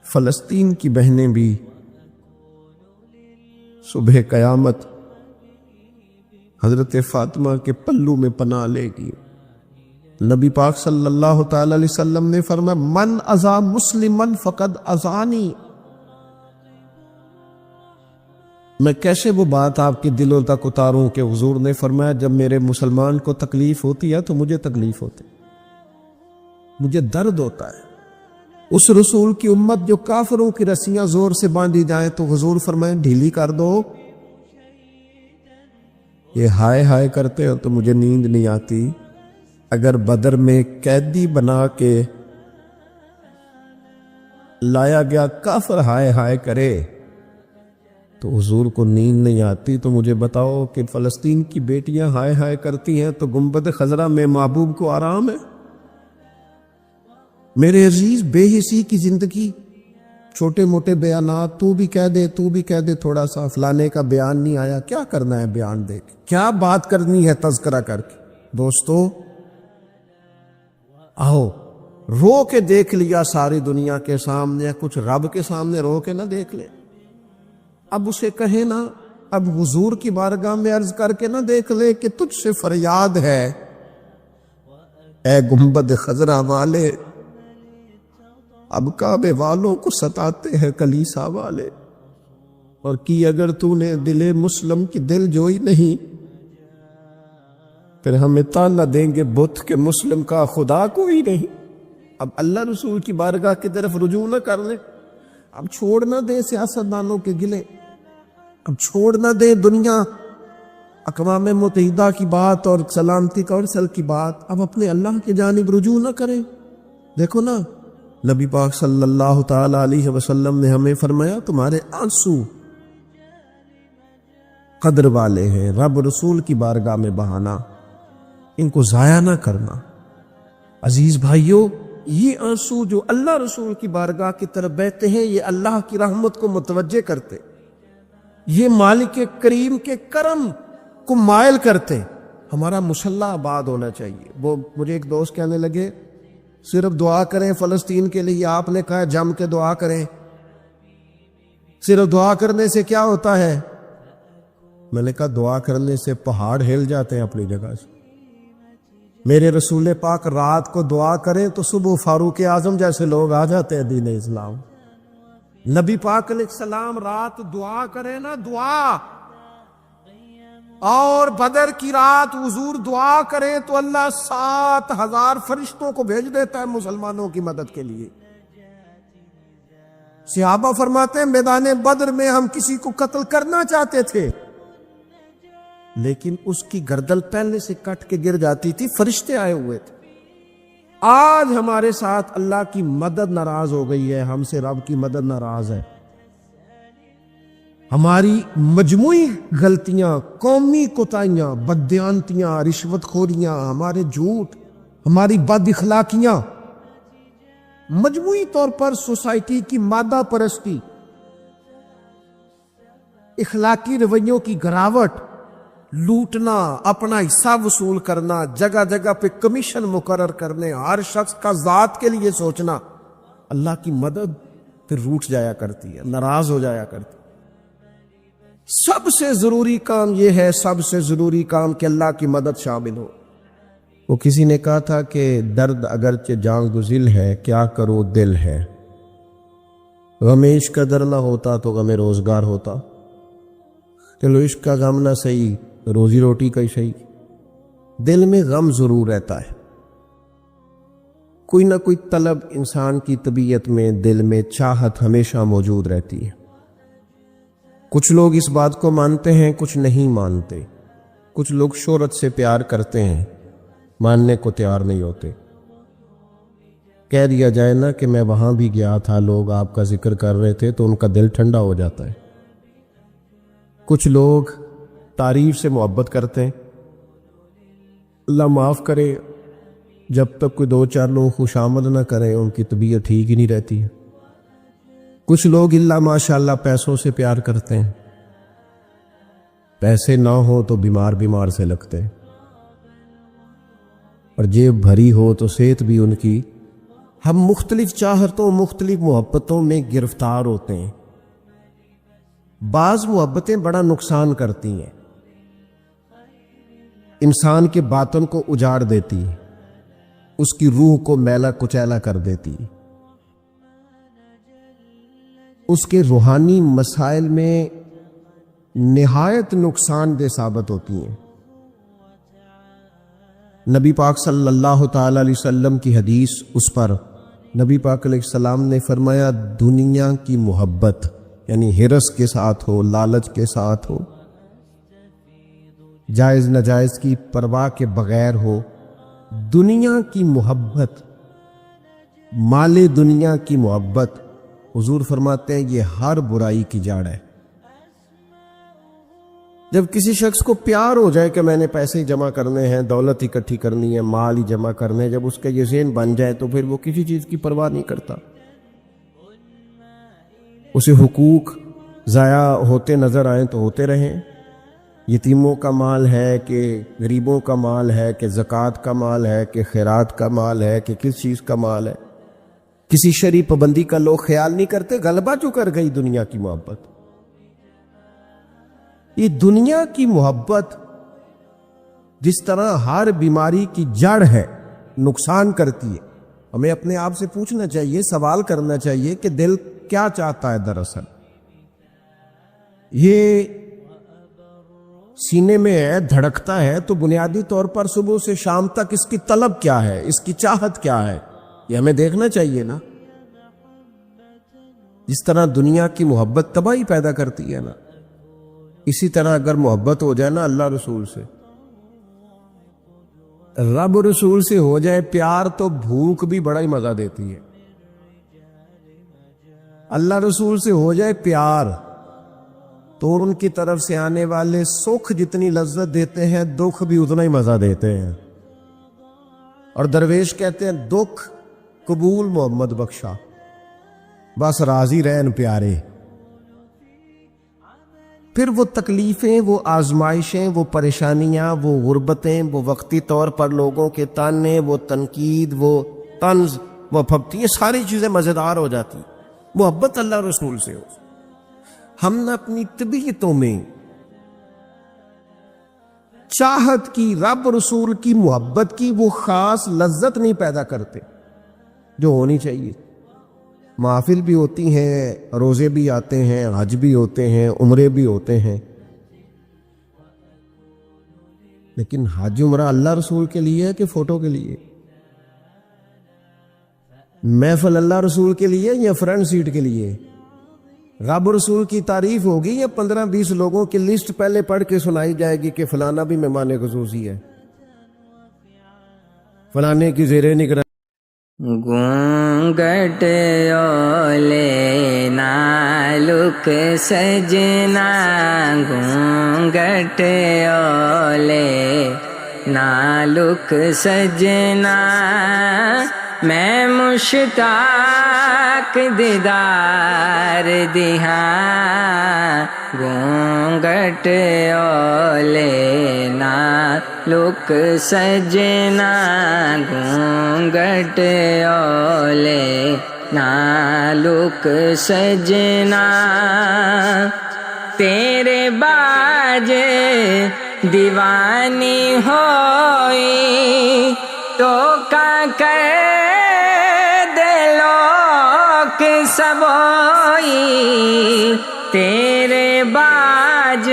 فلسطین کی بہنیں بھی صبح قیامت حضرت فاطمہ کے پلو میں پناہ لے گی۔ نبی پاک صلی اللہ تعالی علیہ وسلم نے فرمایا من اذا مسلمن فقد اذانی، میں کیسے وہ بات آپ کے دلوں تک اتاروں کہ حضور نے فرمایا جب میرے مسلمان کو تکلیف ہوتی ہے تو مجھے تکلیف ہوتی، مجھے درد ہوتا ہے۔ اس رسول کی امت جو کافروں کی رسیاں زور سے باندھی جائیں تو حضور فرمائیں ڈھیلی کر دو، یہ ہائے ہائے کرتے ہو تو مجھے نیند نہیں آتی۔ اگر بدر میں قیدی بنا کے لایا گیا کافر ہائے ہائے کرے تو حضور کو نیند نہیں آتی، تو مجھے بتاؤ کہ فلسطین کی بیٹیاں ہائے ہائے کرتی ہیں تو گنبد خضرا میں محبوب کو آرام ہے؟ میرے عزیز بے حسی کی زندگی، چھوٹے موٹے بیانات، تو بھی کہہ دے تھوڑا سا فلانے کا بیان نہیں آیا، کیا کرنا ہے بیان دے کے، کیا بات کرنی ہے تذکرہ کر کے؟ دوستو آؤ رو کے دیکھ لیا ساری دنیا کے سامنے، کچھ رب کے سامنے رو کے نہ دیکھ لے۔ اب اسے کہیں نا، اب حضور کی بارگاہ میں عرض کر کے نہ دیکھ لے کہ تجھ سے فریاد ہے، اے گنبد خضرا والے، اب کعبے والوں کو ستاتے ہیں کلیسا والے، اور کی اگر تو نے دل مسلم کی دل جوئی نہیں، پھر ہمیں تانا دیں گے بت کے مسلم کا خدا کوئی نہیں۔ اب اللہ رسول کی بارگاہ کی طرف رجوع نہ کر لیں، اب چھوڑ نہ دیں سیاستدانوں کے گلے، اب چھوڑ نہ دیں دنیا اقوام متحدہ کی بات اور سلامتی کونسل کی بات، اب اپنے اللہ کی جانب رجوع نہ کریں۔ دیکھو نا نبی پاک صلی اللہ تعالی علیہ وسلم نے ہمیں فرمایا تمہارے آنسو قدر والے ہیں، رب رسول کی بارگاہ میں بہانا، ان کو ضائع نہ کرنا۔ عزیز بھائیوں، یہ آنسو جو اللہ رسول کی بارگاہ کی طرف بہتے ہیں، یہ اللہ کی رحمت کو متوجہ کرتے، یہ مالک کریم کے کرم کو مائل کرتے۔ ہمارا مسلح آباد ہونا چاہیے۔ وہ مجھے ایک دوست کہنے لگے صرف دعا کریں فلسطین کے لیے، آپ نے کہا جم کے دعا کریں، صرف دعا کرنے سے کیا ہوتا ہے؟ میں نے کہا دعا کرنے سے پہاڑ ہل جاتے ہیں اپنی جگہ سے۔ میرے رسول پاک رات کو دعا کریں تو صبح فاروق اعظم جیسے لوگ آ جاتے ہیں دین اسلام۔ نبی پاک علیہ السلام رات دعا کریں نا، دعا، اور بدر کی رات حضور دعا کریں تو اللہ 7,000 فرشتوں کو بھیج دیتا ہے مسلمانوں کی مدد کے لیے۔ صحابہ فرماتے ہیں میدان بدر میں ہم کسی کو قتل کرنا چاہتے تھے، لیکن اس کی گردن پہلے سے کٹ کے گر جاتی تھی، فرشتے آئے ہوئے تھے۔ آج ہمارے ساتھ اللہ کی مدد ناراض ہو گئی ہے، ہم سے رب کی مدد ناراض ہے۔ ہماری مجموعی غلطیاں، قومی کوتاہیاں، بددیانتیاں، رشوت خوریاں، ہمارے جھوٹ، ہماری بد اخلاقیاں، مجموعی طور پر سوسائٹی کی مادہ پرستی، اخلاقی رویوں کی گراوٹ، لوٹنا، اپنا حصہ وصول کرنا، جگہ جگہ پہ کمیشن مقرر کرنے، ہر شخص کا ذات کے لیے سوچنا، اللہ کی مدد پھر روٹ جایا کرتی ہے، ناراض ہو جایا کرتی ہے۔ سب سے ضروری کام یہ ہے، سب سے ضروری کام کہ اللہ کی مدد شامل ہو۔ وہ کسی نے کہا تھا کہ درد اگرچہ جان گزل ہے، کیا کرو دل ہے۔ غم عشق کا در نہ ہوتا تو غم روزگار ہوتا۔ چلو عشق کا غم نہ صحیح، روزی روٹی کا ہی صحیح، دل میں غم ضرور رہتا ہے۔ کوئی نہ کوئی طلب انسان کی طبیعت میں، دل میں چاہت ہمیشہ موجود رہتی ہے۔ کچھ لوگ اس بات کو مانتے ہیں، کچھ نہیں مانتے۔ کچھ لوگ شہرت سے پیار کرتے ہیں، ماننے کو تیار نہیں ہوتے۔ کہہ دیا جائے نا کہ میں وہاں بھی گیا تھا، لوگ آپ کا ذکر کر رہے تھے تو ان کا دل ٹھنڈا ہو جاتا ہے۔ کچھ لوگ تعریف سے محبت کرتے ہیں، اللہ معاف کرے، جب تک کوئی 2-4 لوگ خوش آمد نہ کریں ان کی طبیعت ٹھیک ہی نہیں رہتی ہے۔ کچھ لوگ اللہ ماشاءاللہ پیسوں سے پیار کرتے ہیں، پیسے نہ ہو تو بیمار سے لگتے ہیں، اور جیب بھری ہو تو صحت بھی ان کی۔ ہم مختلف چاہتوں، مختلف محبتوں میں گرفتار ہوتے ہیں۔ بعض محبتیں بڑا نقصان کرتی ہیں، انسان کے باطن کو اجاڑ دیتی ہے، اس کی روح کو میلا کچیلا کر دیتی ہے، اس کے روحانی مسائل میں نہایت نقصان دہ ثابت ہوتی ہیں۔ نبی پاک صلی اللہ تعالی علیہ وسلم کی حدیث، اس پر نبی پاک علیہ السلام نے فرمایا دنیا کی محبت یعنی ہرس کے ساتھ ہو، لالچ کے ساتھ ہو، جائز ناجائز کی پرواہ کے بغیر ہو، دنیا کی محبت، مال دنیا کی محبت، حضور فرماتے ہیں یہ ہر برائی کی جڑ ہے۔ جب کسی شخص کو پیار ہو جائے کہ میں نے پیسے جمع کرنے ہیں، دولت اکٹھی کرنی ہے، مال ہی جمع کرنے ہیں، جب اس کا یہ ذہن بن جائے تو پھر وہ کسی چیز کی پرواہ نہیں کرتا۔ اسے حقوق ضائع ہوتے نظر آئیں تو ہوتے رہیں، یتیموں کا مال ہے کہ غریبوں کا مال ہے کہ زکوٰۃ کا مال ہے کہ خیرات کا مال ہے کہ کس چیز کا مال ہے، کسی شرعی پابندی کا لوگ خیال نہیں کرتے۔ غلبہ جو کر گئی دنیا کی محبت، یہ دنیا کی محبت جس طرح ہر بیماری کی جڑ ہے، نقصان کرتی ہے۔ ہمیں اپنے آپ سے پوچھنا چاہیے، سوال کرنا چاہیے کہ دل کیا چاہتا ہے دراصل۔ یہ سینے میں ہے، دھڑکتا ہے، تو بنیادی طور پر صبح سے شام تک اس کی طلب کیا ہے، اس کی چاہت کیا ہے، یہ ہمیں دیکھنا چاہیے نا۔ جس طرح دنیا کی محبت تباہی پیدا کرتی ہے نا، اسی طرح اگر محبت ہو جائے نا اللہ رسول سے، رب رسول سے ہو جائے پیار، تو بھوک بھی بڑا ہی مزہ دیتی ہے۔ اللہ رسول سے ہو جائے پیار تو ان کی طرف سے آنے والے سکھ جتنی لذت دیتے ہیں دکھ بھی اتنا ہی مزہ دیتے ہیں. اور درویش کہتے ہیں دکھ قبول محمد بخشا، بس راضی رہن پیارے. پھر وہ تکلیفیں، وہ آزمائشیں، وہ پریشانیاں، وہ غربتیں، وہ وقتی طور پر لوگوں کے تانے، وہ تنقید، وہ طنز، وہ پھپتی، یہ ساری چیزیں مزیدار ہو جاتی محبت اللہ رسول سے ہو. ہم نہ اپنی طبیعتوں میں چاہت کی، رب رسول کی محبت کی وہ خاص لذت نہیں پیدا کرتے جو ہونی چاہیے. محافل بھی ہوتی ہیں، روزے بھی آتے ہیں، حج بھی ہوتے ہیں، عمرے بھی ہوتے ہیں، لیکن حج عمرہ اللہ رسول کے لیے ہے کہ فوٹو کے لیے؟ محفل اللہ رسول کے لیے یا فرنٹ سیٹ کے لیے؟ رب رسول کی تعریف ہوگی یا 15-20 لوگوں کی لسٹ پہلے پڑھ کے سنائی جائے گی کہ فلانا بھی مہمان خصوصی ہے، فلانے کی زیر نگرانی. گونگٹ اولے نالک سجنا، گونگٹ اولے نالک سجنا، میں مشتاق دیدار دیہاں، گونگٹ اولے نالک سجنا، گونگٹ اولے نالک سجنا، تیرے باجے دیوانی ہوئی تو کا کر دلوک سبوئی، تیرے باج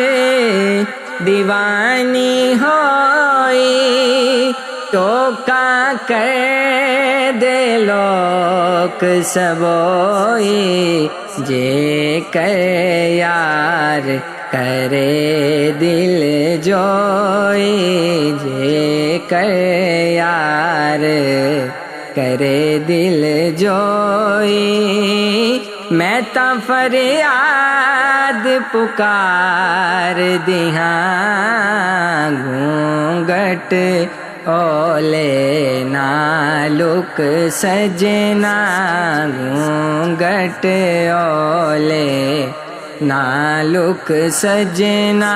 دیوانی ہوئی تو کا کر دلوک سبوئی، جے کر یار کرے دل جوئی، جے کر یار کرے دل جوئی، میں تا فریاد پکار دیہاں، گونگٹ اولے نالک سجنا، گونگٹ اولے نالک سجنا،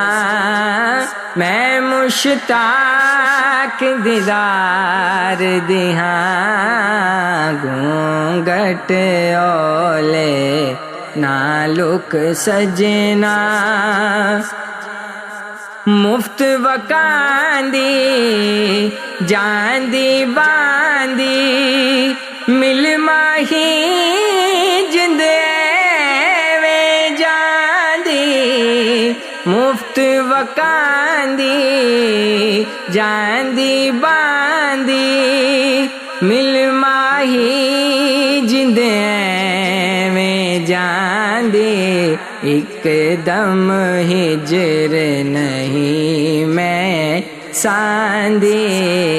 میں مشتاق دیدار دیہاں، گونگٹ اولے نالک سجنا، مفت وکاندی جاندی باندی، مل ماہی جند وے جاندی، مفت وکاندی جاندی باندی، مل ماہی جند میں جاندی، ایک دم ہجر نہیں میں ساندی،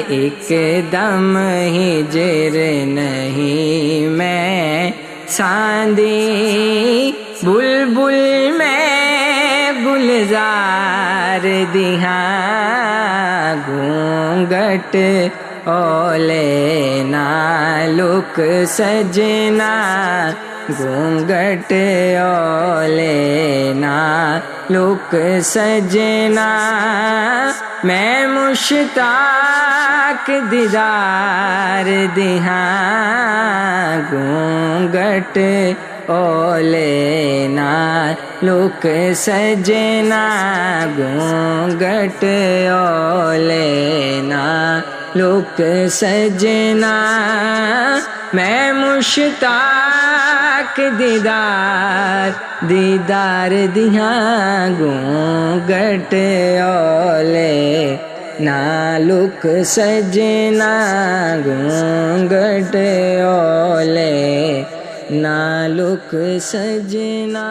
ایک دم ہجر نہیں میں ساندی، بلبل میں گلزار دیہاں، گونگٹ اولے نالک سجنا، گونگٹ اولے نالک سجنا، میں مشتاق دیدار دیہاں، گونگٹ اولے نالک سجنا، گونگٹ اولے نالک سجنا، میں مشتاق دیدار دیہاں، گونگٹ اولے نالک سجنا، گونگٹ اولے نالک سجنا.